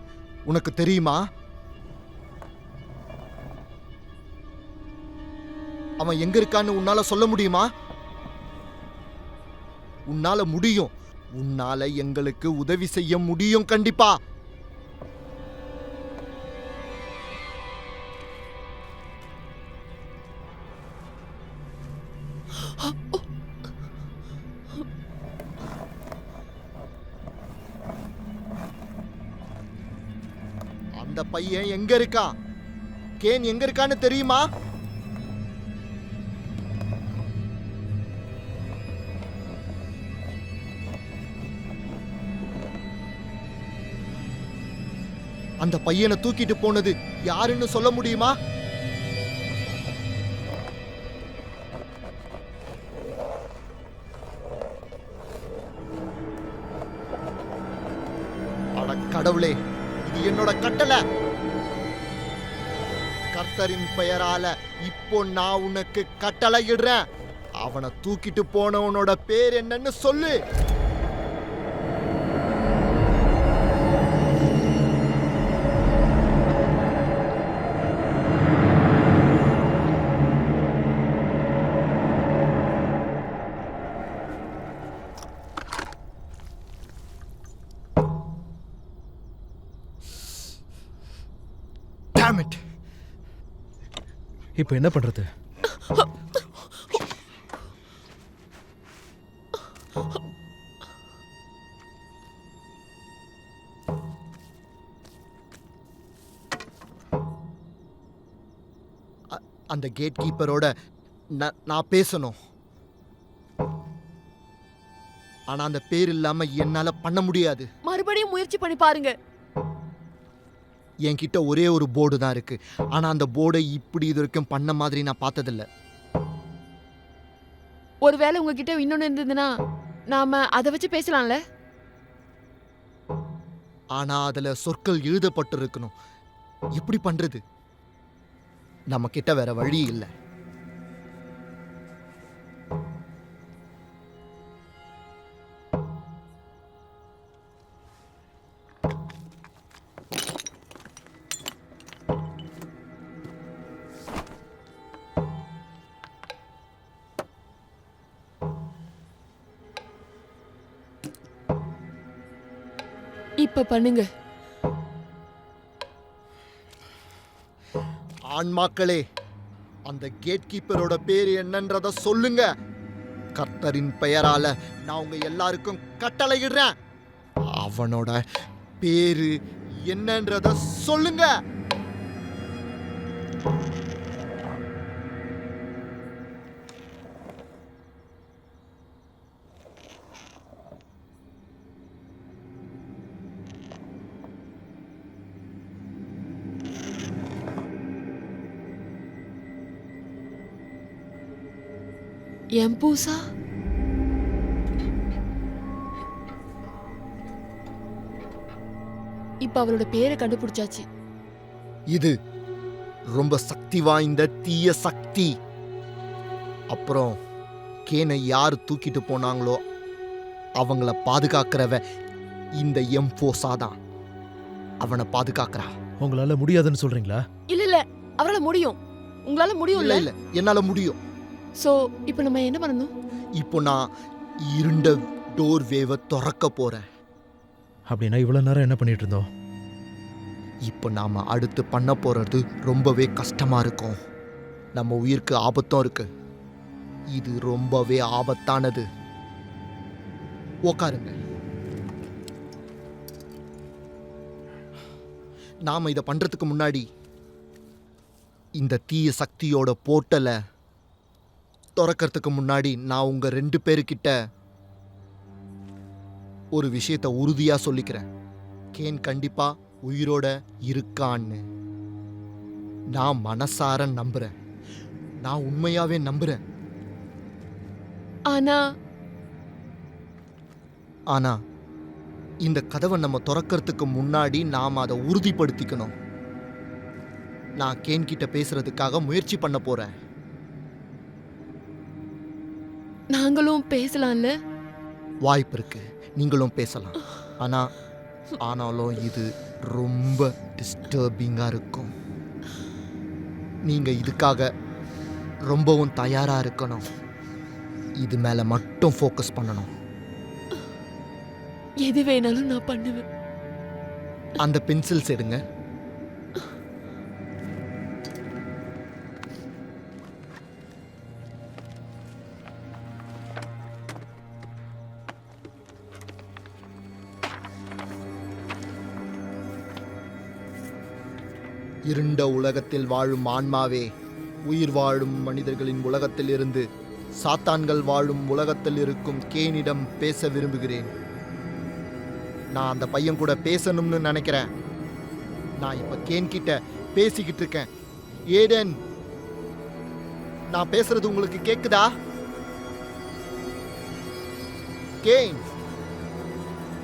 உனக்கு தெரியுமா? அவன் எங்க இருக்கான்னு உன்னால சொல்ல முடியுமா? உன்னால முடியும். உன்னால எங்களுக்கு உதவி செய்ய முடியும் கண்டிப்பா. அந்த பையன் எங்க இருக்கான்? கேன் எங்க இருக்கான்னு தெரியுமா? அந்த பையனை தூக்கிட்டு போனது யாருன்னு சொல்ல முடியுமா? அட கடவுளே, இது என்னோட கட்டளை. கர்த்தரின் பெயரால இப்போ நான் உனக்கு கட்டளையிடுறேன். அவனை தூக்கிட்டு போனவனோட பேர் என்னன்னு சொல்லு. Damn it. இப்போ என்ன பண்றது? அந்த கேட் கீப்பரோட நான் பேசணும். ஆனா அந்த பேர் இல்லாம என்னால பண்ண முடியாது. மறுபடியும் முயற்சி பண்ணி பாருங்க. என்கிட்ட ஒரே ஒரு போர்டு தான் இருக்கு. ஆனா அந்த போர்டை இப்படி இது வரைக்கும் பண்ண மாதிரி நான் பார்த்ததில்ல. ஒருவேளை உங்ககிட்ட இன்னொன்னு இருந்ததுன்னா நாம அதை வச்சு பேசலாம்ல. ஆனா அதுல சொற்கள் எழுதப்பட்டு இருக்கணும். எப்படி பண்றது? நம்ம கிட்ட வேற வழி இல்லை. இப்ப பண்ணுங்க. ஆன்மாக்களே, அந்த கேட் கீப்பரோட பேர் என்னன்றத சொல்லுங்க. கர்த்தரின் பெயரால நான் உங்க எல்லாருக்கும் கட்டளையிடுறேன். அவனோட பேரு என்னன்றத சொல்லுங்க. எம்பூசா, இப்ப அவளோட பேரை கண்டுபிடிச்சாச்சு. இது ரொம்ப சக்தி வாய்ந்த தீய சக்தி. அப்புறம் கேனை யார் தூக்கிட்டு போனாங்களோ அவங்கள பாதுகாக்கிறவ இந்த எம்போசா தான். அவனை பாதுகாக்கிறா. உங்களால முடியாதுன்னு சொல்றீங்களா? இல்ல அவரால முடியும். உங்களால முடியும்ல? இல்ல என்னால முடியும். சோ இப்போ நம்ம என்ன பண்ணணும்? இப்போ நான் இருண்ட டோர் வேவை திறக்க போறேன். அப்படின்னா இவ்வளவு நேரம் என்ன பண்ணிட்டு இருந்தோம்? இப்போ நாம அடுத்து பண்ண போறது ரொம்பவே கஷ்டமா இருக்கும். நம்ம உயிருக்கு ஆபத்தும் இருக்கு. இது ரொம்பவே ஆபத்தானது. உக்காருங்க. நாம இதை பண்றதுக்கு முன்னாடி இந்த தீய சக்தியோட போர்ட்டலை திறக்கிறதுக்கு முன்னாடி நான் உங்க 2 பேருக்கிட்ட ஒரு விஷயத்தை உறுதியா சொல்லிக்கிறேன். கேன் கண்டிப்பா உயிரோட இருக்கான்னு நான் மனசார நம்புறேன். நான் உண்மையாவே நம்புறேன். ஆனா இந்த கதவை நம்ம திறக்கிறதுக்கு முன்னாடி நாம அதை உறுதிப்படுத்திக்கணும். நான் கேன் கிட்ட பேசுறதுக்காக முயற்சி பண்ண போறேன். நாங்களும் பேசலாம்ல? வாய்ப்பு இருக்கு, நீங்களும் பேசலாம். ஆனாலும் இது ரொம்ப டிஸ்டர்பிங்கா இருக்கும். நீங்க இதுக்காக ரொம்பவும் தயாரா இருக்கணும். இது மேல மட்டும் ஃபோக்கஸ் பண்ணணும். எது வேணாலும் நான் பண்ணுவேன். அந்த பென்சில்ஸ் எடுங்க. இருண்ட உலகத்தில் வாழும் ஆன்மாவே, உயிர் வாழும் மனிதர்களின் உலகத்தில் இருந்து சாத்தான்கள் வாழும் உலகத்தில் இருக்கும் கேனிடம் பேச விரும்புகிறேன். நான் அந்த பையன் கூட பேசணும்னு நினைக்கிறேன். நான் இப்ப கேன் கிட்ட பேசிக்கிட்டு இருக்கேன். ஏடென், நான் பேசுறது உங்களுக்கு கேக்குதா? கேன்,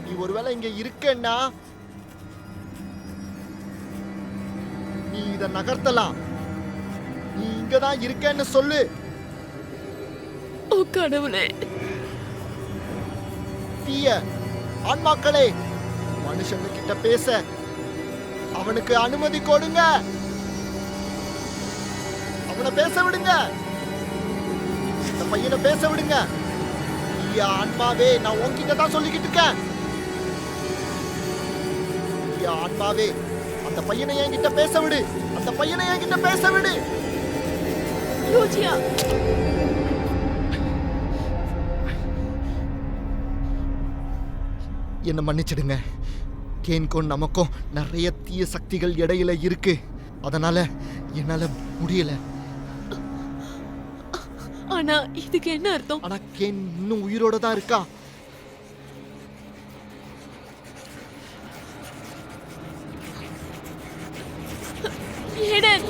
நீ ஒருவேளை இங்க இருக்கேன்னா நீ இதை நகர்த்தலாம். நீ இங்கதான் இருக்கேன்னு சொல்லு. ஓ கடவுளே. தீய ஆன்மாக்களே, மனுஷங்க கிட்ட பேச அவனுக்கு அனுமதி கொடுங்க. அவனை பேச விடுங்க. இந்த பையனை பேச விடுங்க. தீய ஆன்மாவே, நான் உன்கிட்ட தான் சொல்லிக்கிட்டு இருக்கேன். தீய ஆன்மாவே, அந்த பையனை என்கிட்ட பேச விடு. அந்த பையனை என்கிட்ட பேச விடு. யோஜியா. என்ன மன்னிச்சிடுங்க. கேன்கும் நமக்கும் நிறைய தீய சக்திகள் இடையில இருக்கு. அதனால என்னால முடியல. ஆனா இதுக்கு என்ன அர்த்தம்? ஆனா கேன் இன்னும் உயிரோட தான் இருக்கா. ஏடன்.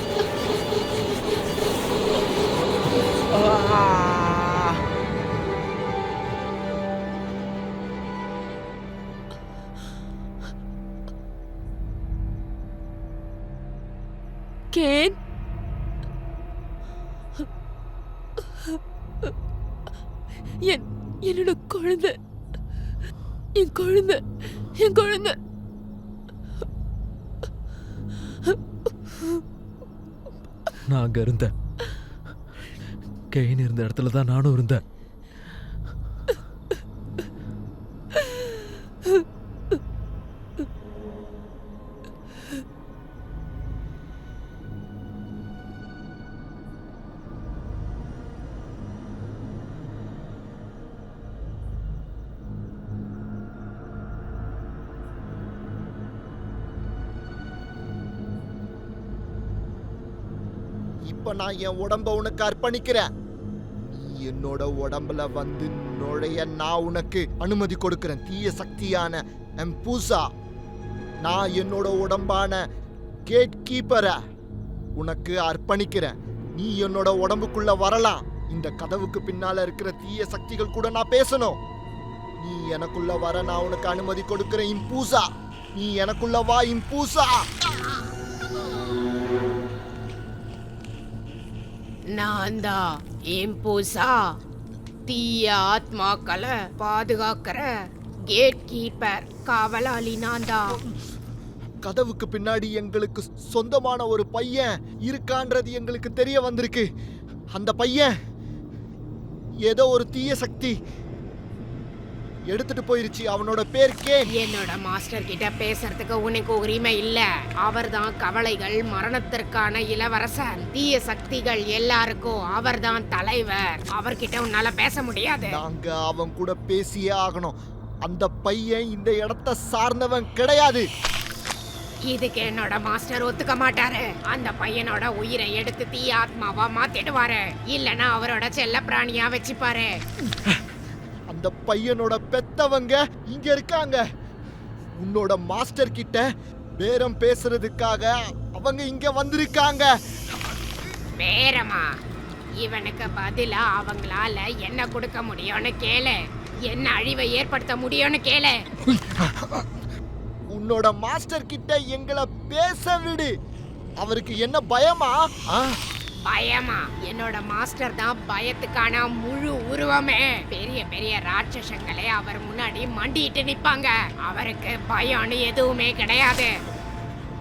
கேன். என்னோட குழந்தை, என் குழந்தை, என் குழந்தை. நான் அங்க இருந்தேன். கெயின் இருந்த இடத்துல தான் நானும் இருந்தேன். இப்ப நான் என் உடம்ப உனக்கு அர்ப்பணிக்கிறேன். என்னோட உடம்புல வந்து நுழைய நான் உனக்கு அனுமதி கொடுக்கிறேன். தீய சக்தியான எம்பூசா, நான் என்னோட உடம்பான கேட் கீப்பரை உனக்கு அர்ப்பணிக்கிறேன். நீ என்னோட உடம்புக்குள்ள வரலாம். இந்த கதவுக்கு பின்னால இருக்கிற தீய சக்திகள் கூட நான் பேசணும். நீ எனக்குள்ள வர நான் உனக்கு அனுமதி கொடுக்கிறேன். இம்பூசா, நீ எனக்குள்ள வா. இம்பூசா. நான் தான் இம்பூசா, தீய ஆத்மாக்களை பாதுகாக்கிற கேட் கீப்பர், காவலாளி நான் தான். கதவுக்கு பின்னாடி எங்களுக்கு சொந்தமான ஒரு பையன் இருக்கான்றது எங்களுக்கு தெரிய வந்திருக்கு. அந்த பையன் ஏதோ ஒரு தீய சக்தி எடுத்துட்டு போயிருச்சு. அவனோட பேர் கேன். என்னோட மாஸ்டர் கிட்ட பேசுறதுக்கு உனக்கு உரிமை இல்ல. அவர்தான் கவலைகள் மரணத்திற்கான இளவரசர். தீய சக்திகள் எல்லாருக்கும் அவர்தான் தலைவர். அவர்கிட்ட உன்னால பேச முடியாது. நாங்க அவன் கூட பேசியே ஆகணும். அந்த பையன் இந்த இடத்தை சார்ந்தவன் கிடையாது. இதுக்கு என்னோட மாஸ்டர் ஒத்துக்க மாட்டாரு. அந்த பையனோட உயிரை எடுத்து தீய ஆத்மாவா மாத்திடுவாரு. இல்லனா அவரோட செல்ல பிராணியா வச்சுப்பாரு. அந்த பையனோட பெத்தவங்க இங்க இருக்காங்க. உன்னோட மாஸ்டர் கிட்ட பேரம் பேசுறதுக்காக அவங்க இங்க வந்திருக்காங்க. பேரமா? இவனுக்கு பதிலா அவங்களால என்ன கொடுக்க முடியும்னு கேளு. என்ன அழிவை ஏற்படுத்த முடியும்னு கேளு. உன்னோட மாஸ்டர் கிட்ட எங்களை பேச விடு. அவருக்கு என்ன பயமா? பயமா? என்னோட மாஸ்டர் தான் பயத்துக்கான முழு உருவமே. பெரிய பெரிய ராட்சசங்களே அவர் முன்னாடி மண்டிட்டு நிப்பாங்க. அவருக்கு பயம்னு எதுவுமே கிடையாது.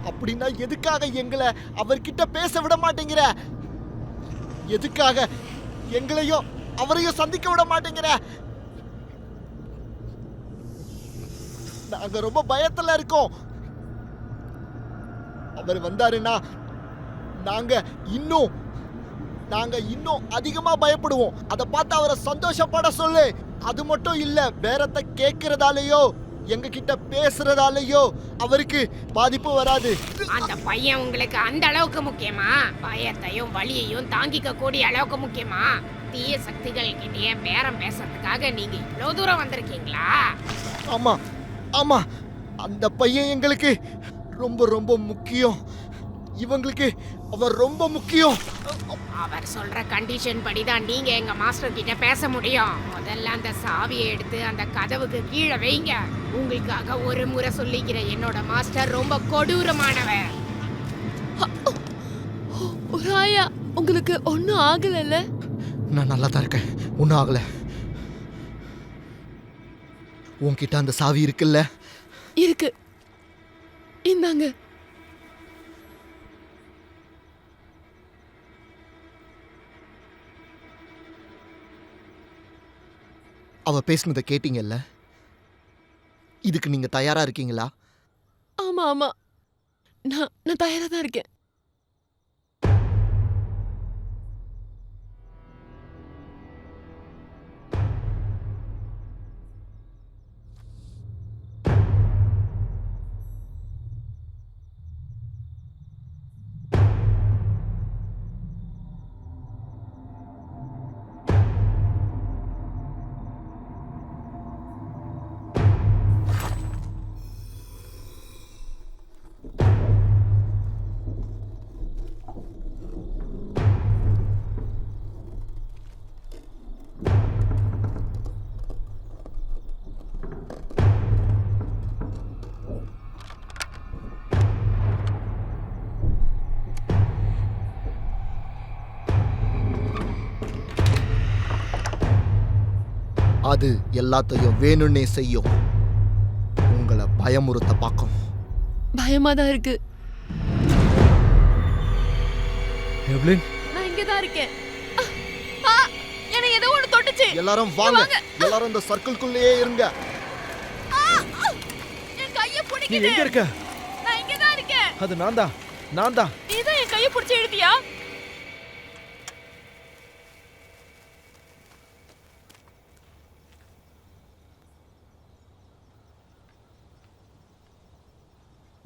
அப்படின்னா எதுக்காக எங்களை அவர்கிட்ட பேச விட மாட்டேங்கிற? எதுக்காக எங்களையும் அவரையும் சந்திக்க விட மாட்டேங்கிற? நாங்க ரொம்ப பயத்துல இருக்கோம். அவர் வந்தாருன்னா நாங்க இன்னும் அதிகமா பயப்படுவோம். அதை பார்த்து அவரை சந்தோஷப்பட சொல்லு. அது மட்டும் இல்ல, பேரத்தை கேட்கறதாலேயோ எங்க கிட்ட பேசுறதாலேயோ அவருக்கு பாதிப்பு வராது. அந்த பையன் உங்களுக்கு அந்த அளவுக்கு முக்கியமா? பயத்தையும் வலியையும் தாங்கிக்க கூடிய அளவுக்கு முக்கியமா? தீய சக்திகள் கிட்டே பேரம் பேசுறதுக்காக நீங்க இவ்வளவு தூரம் வந்திருக்கீங்களா? ஆமா, அந்த பையன் எங்களுக்கு ரொம்ப ரொம்ப முக்கியம். இவங்களுக்கு அவர் ரொம்ப முக்கியம். அவர் சொல்ற கண்டிஷன் படிதான் நீங்க எங்க மாஸ்டர் கிட்ட பேச முடியும். முதல்ல அந்த சாவியை எடுத்து அந்த கதவுக்கு கீழே வைங்க. உங்களுக்காக ஒரு முறை சொல்லிக்கிறேன், என்னோட மாஸ்டர் ரொம்ப கொடூரமானவர். ஒரு ஆயா உங்களுக்கு ஒன்றும் ஆகலைல்ல? நான் நல்லா தான் இருக்கேன், ஒன்றும் ஆகலை. உன்கிட்ட அந்த சாவி இருக்குல்ல? இருக்கு, இந்தாங்க. அவ பேசுனதை கேட்டீங்கல்ல? இதுக்கு நீங்க தயாரா இருக்கீங்களா? ஆமா ஆமா, நான் தயாரா தான் இருக்கேன். அது எல்லாத்தையும் வேணும்னே செய்யும். உங்களை பயமுறுத்த பார்க்கும். பயமா தான் இருக்கு. எவ்லின், நான் இங்க தான் இருக்கேன். என்ன ஏதோ ஒன்று தொட்டுச்சு. எல்லாரும் வாங்க, எல்லாரும் இந்த சர்க்கிள்குள்ளேயே இருங்க. என் கையை நீ பிடிக்குது. எங்க இருக்க? நான் இங்க தான் இருக்கேன். அது நான் தான். நீ தான் என் கையை பிடிச்சி எழுதியா?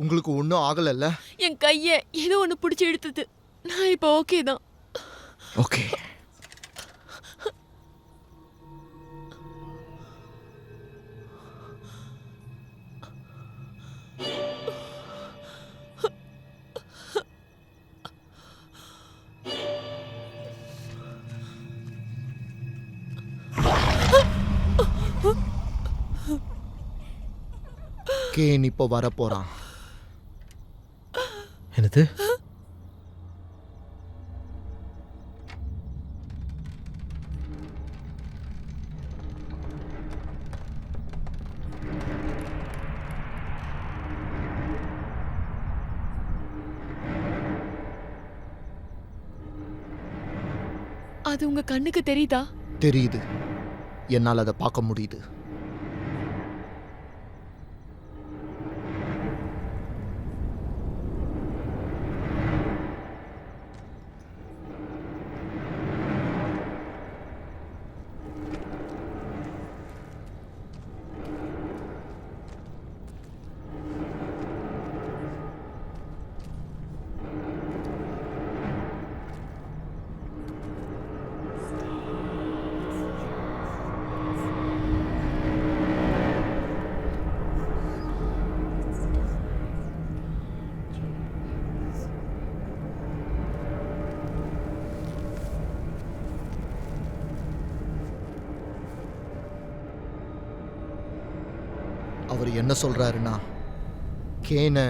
உங்களுக்கு ஒன்றும் ஆகலைல்ல? என் கையை ஏதோ ஒன்று பிடிச்சி இழுத்துது. நான் இப்போ ஓகே தான். ஓகே. கேன் இப்போ வரப்போறான். என்னது? அது உங்க கண்ணுக்கு தெரியுதா? தெரியுது, என்னால் அதை பார்க்க முடியுது. அவர் என்ன சொல்றாருன்னா, கேனை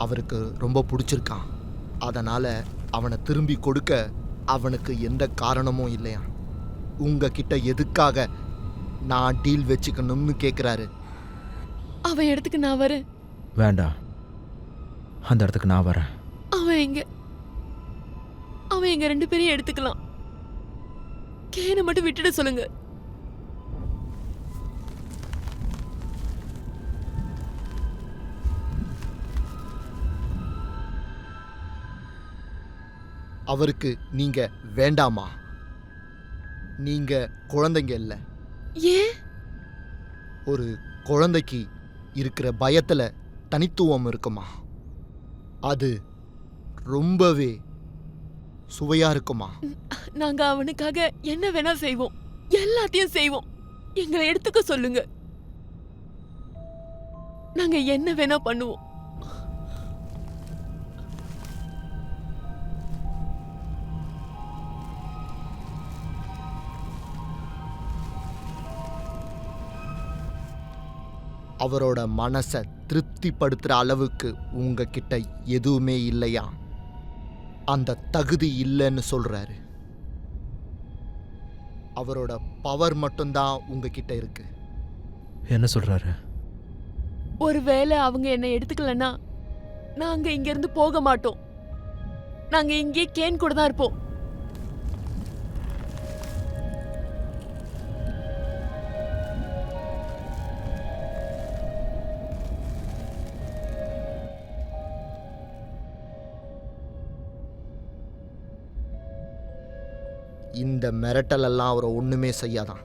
அவருக்கு ரொம்ப பிடிச்சிருக்கான். அதனால அவனை திரும்பி கொடுக்க அவனுக்கு எந்த காரணமும் இல்லையா. உங்ககிட்ட எதுக்காக நான் டீல் வச்சுக்கணும்னு கேட்குறாரு. அவன் இடத்துக்கு நான் வரேன். வேண்டாம், அந்த இடத்துக்கு நான் வரேன். அவன் எங்க 2 பேரையும் எடுத்துக்கலாம். கேனை மட்டும் விட்டுட சொல்லுங்க. அவருக்கு நீங்க வேண்டாமா? நீங்க குழந்தைங்க இல்ல. ஏன்? ஒரு குழந்தைக்கு இருக்கிற பயத்துல தனித்துவம் இருக்குமா? அது ரொம்பவே சுவையா இருக்குமா? நாங்க அவனுக்காக என்ன வேணா செய்வோம், எல்லாத்தையும் செய்வோம். எங்களை எடுத்துக்க சொல்லுங்க, நாங்க என்ன வேணா பண்ணுவோம். அவரோட மனசை திருப்திப்படுத்துற அளவுக்கு உங்ககிட்ட எதுவுமே இல்லையா? அந்த தகுதி இல்லைன்னு சொல்றாரு. அவரோட பவர் மட்டும்தான் உங்ககிட்ட இருக்கு. என்ன சொல்றாரு? ஒருவேளை அவங்க என்னை எடுத்துக்கலன்னா நாங்க இங்க இருந்து போக மாட்டோம். நாங்க இங்கே கேன் கூட தான் இருப்போம். இந்த மிரட்டல் எல்லாம் அவரை ஒண்ணுமே செய்யாதான்.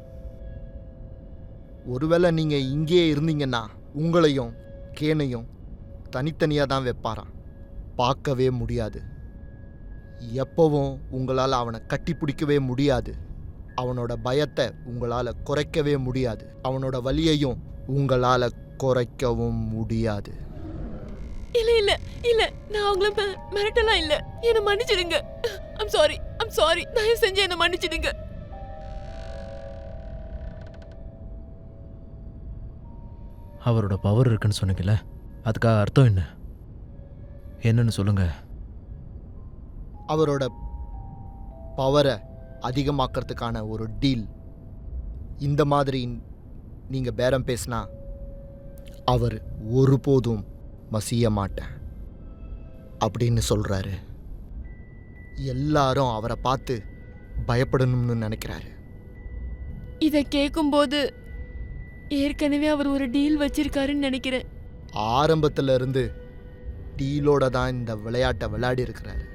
ஒருவேளை நீங்க இங்கேயே இருந்தீங்கன்னா உங்களையும் கேனையும் தனித்தனியாக தான் வைப்பாராம். பார்க்கவே முடியாது. எப்பவும் உங்களால் அவனை கட்டி பிடிக்கவே முடியாது. அவனோட பயத்தை உங்களால் குறைக்கவே முடியாது. அவனோட வலியையும் உங்களால் குறைக்கவும் முடியாது. இல்ல இல்ல இல்ல, நான் அவங்கள மிரட்டலாம் இல்ல. என்ன மன்னிச்சிடுங்க. I'm sorry. தயவு செஞ்சு என்ன மன்னிச்சிடுங்க. அவரோட பவர் இருக்குன்னு சொன்னீங்கல்ல, அதுக்காக அர்த்தம் என்ன? என்னன்னு சொல்லுங்க. அவரோட பவரை அதிகமாக்கிறதுக்கான ஒரு டீல். இந்த மாதிரி நீங்க பேரம் பேசினா அவர் ஒருபோதும் மசிய மாட்டேன் அப்படின்னு சொல்றாரு. எல்லாரும் அவரை பார்த்து பயப்படணும்னு நினைக்கிறாரு. இத கேக்கும்போது ஏற்கனவே அவர் ஒரு டீல் வச்சிருக்காருன்னு நினைக்கிறேன். ஆரம்பத்துல இருந்து டீலோட தான் இந்த விளையாட்டை விளையாடி இருக்கிறாரு.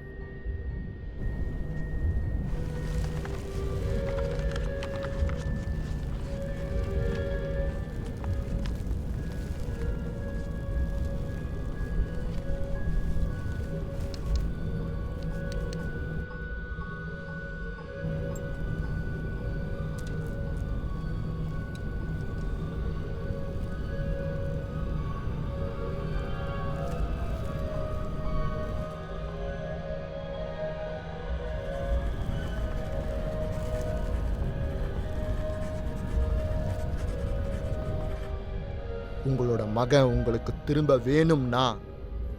உங்களோட மகன் உங்களுக்கு திரும்ப வேணும்னா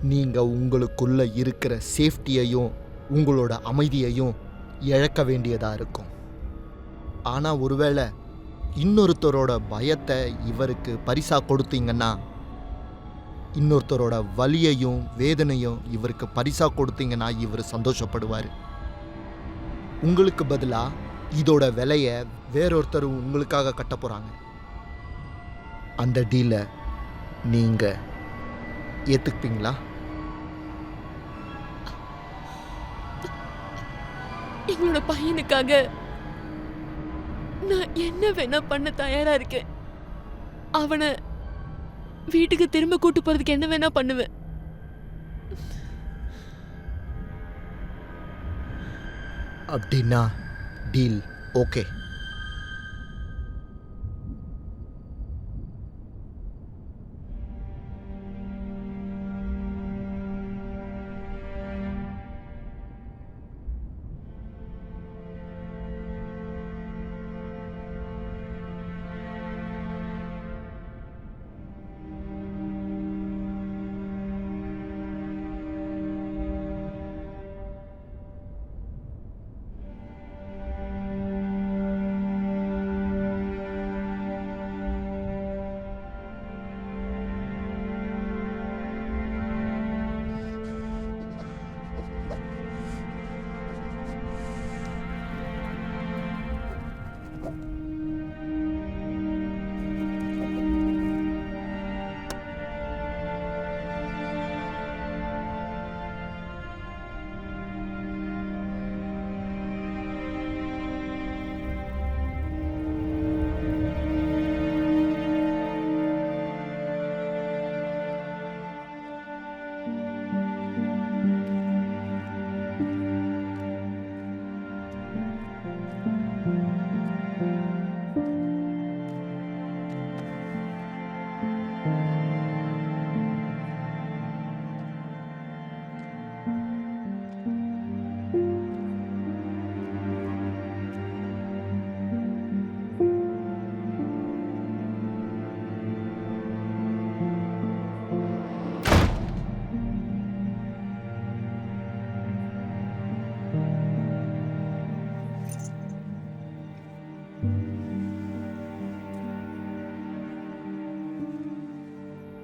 நீங்க உங்களுக்குள்ள இருக்கிற சேஃப்டியையும் உங்களோட அமைதியையும் இழக்க வேண்டியதா இருக்கும். ஆனா ஒருவேளை இன்னொருத்தரோட பயத்தை இவருக்கு பரிசா கொடுத்தீங்கன்னா, இன்னொருத்தரோட வலியையும் வேதனையும் இவருக்கு பரிசா கொடுத்தீங்கன்னா இவர் சந்தோஷப்படுவார். உங்களுக்கு பதிலா இதோட விலையை வேறொருத்தர் உங்களுக்காக கட்ட போறாங்க. அந்த டீலை நீங்க ஏத்துப்பீங்களா? எங்களோட பையனுக்காக நான் என்ன வேணா பண்ண தயாரா இருக்கேன். அவனை வீட்டுக்கு திரும்ப கூட்டு போறதுக்கு என்ன வேணா பண்ணுவேன். அப்படின்னா டீல் ஓகே.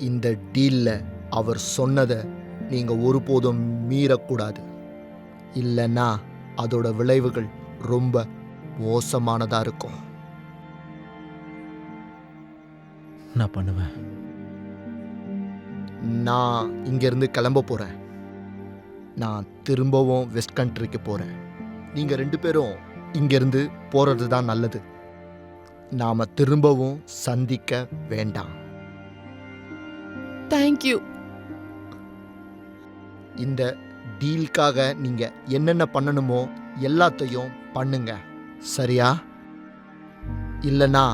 இந்த டீல்ல அவர் சொன்னதை நீங்க ஒருபோதும் மீறக்கூடாது. இல்லைன்னா அதோட விளைவுகள் ரொம்ப மோசமானதா இருக்கும். நான் பண்ணுவேன். நான் இங்கிருந்து கிளம்ப போறேன். நான் திரும்பவும் வெஸ்ட் கண்ட்ரிக்கு போறேன். நீங்க 2 பேரும் இங்கிருந்து போறது தான் நல்லது. நாம திரும்பவும் சந்திக்க வேண்டாம். தேங்க்யூ. இந்த டீலுக்காக நீங்க என்னென்ன பண்ணணுமோ எல்லாத்தையும் பண்ணுங்க, சரியா? இல்லைன்னா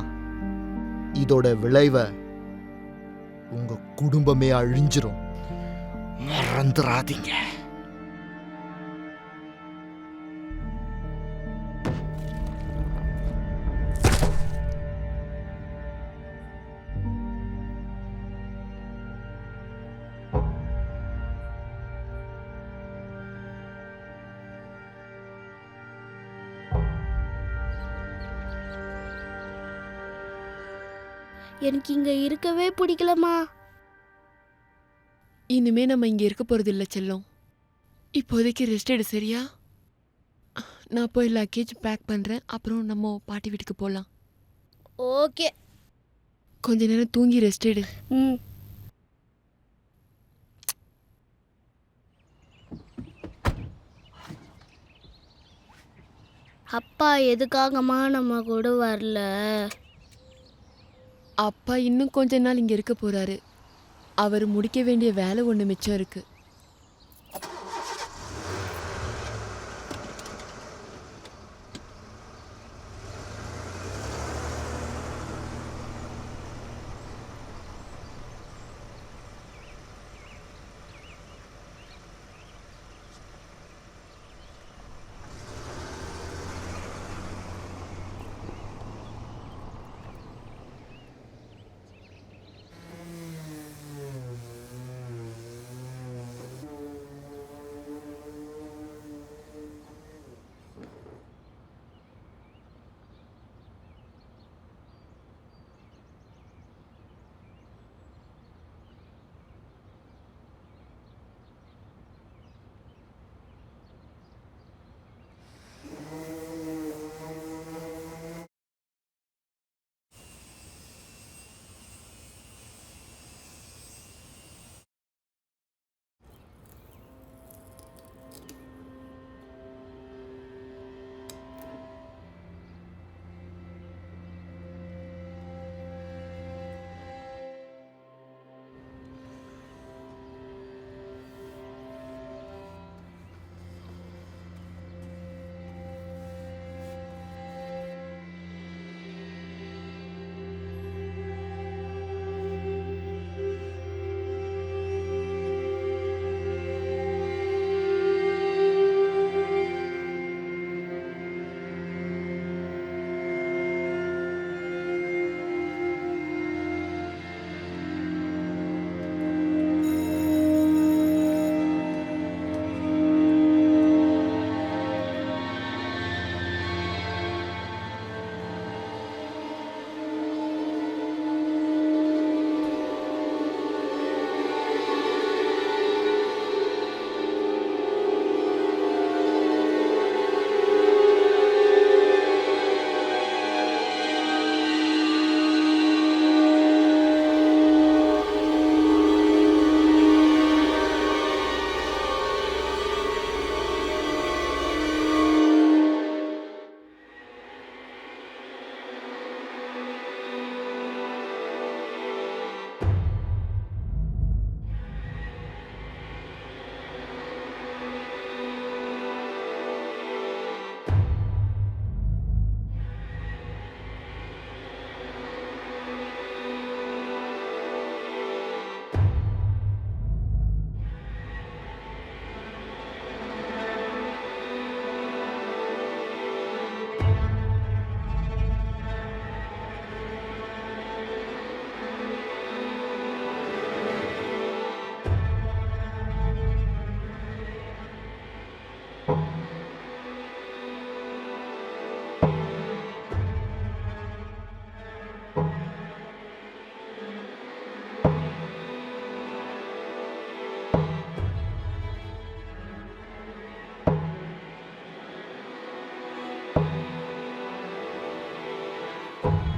இதோட விளைவை உங்க குடும்பமே அழிஞ்சிரும். மறந்துடாதீங்க. எனக்கு இங்க இருக்கவே பிடிக்கலம்மா. இனிமே நம்ம இங்க இருக்க போறது இல்ல செல்லம். இப்போதைக்கு ரெஸ்ட் எடு, சரியா? நான் போய் லக்கேஜ் பேக் பண்றேன். அப்புறம் நம்ம பாட்டி வீட்டுக்கு போலாம். ஓகே. கொஞ்ச நேரம் தூங்கி ரெஸ்ட் எடு. ம். அப்பா எதுக்காகம்மா நம்ம கூட வரல? அப்பா இன்னும் கொஞ்ச நாள் இங்க இருக்க போறாரு. அவர் முடிக்க வேண்டிய வேலை ஒண்ணு மிச்சம் இருக்கு. you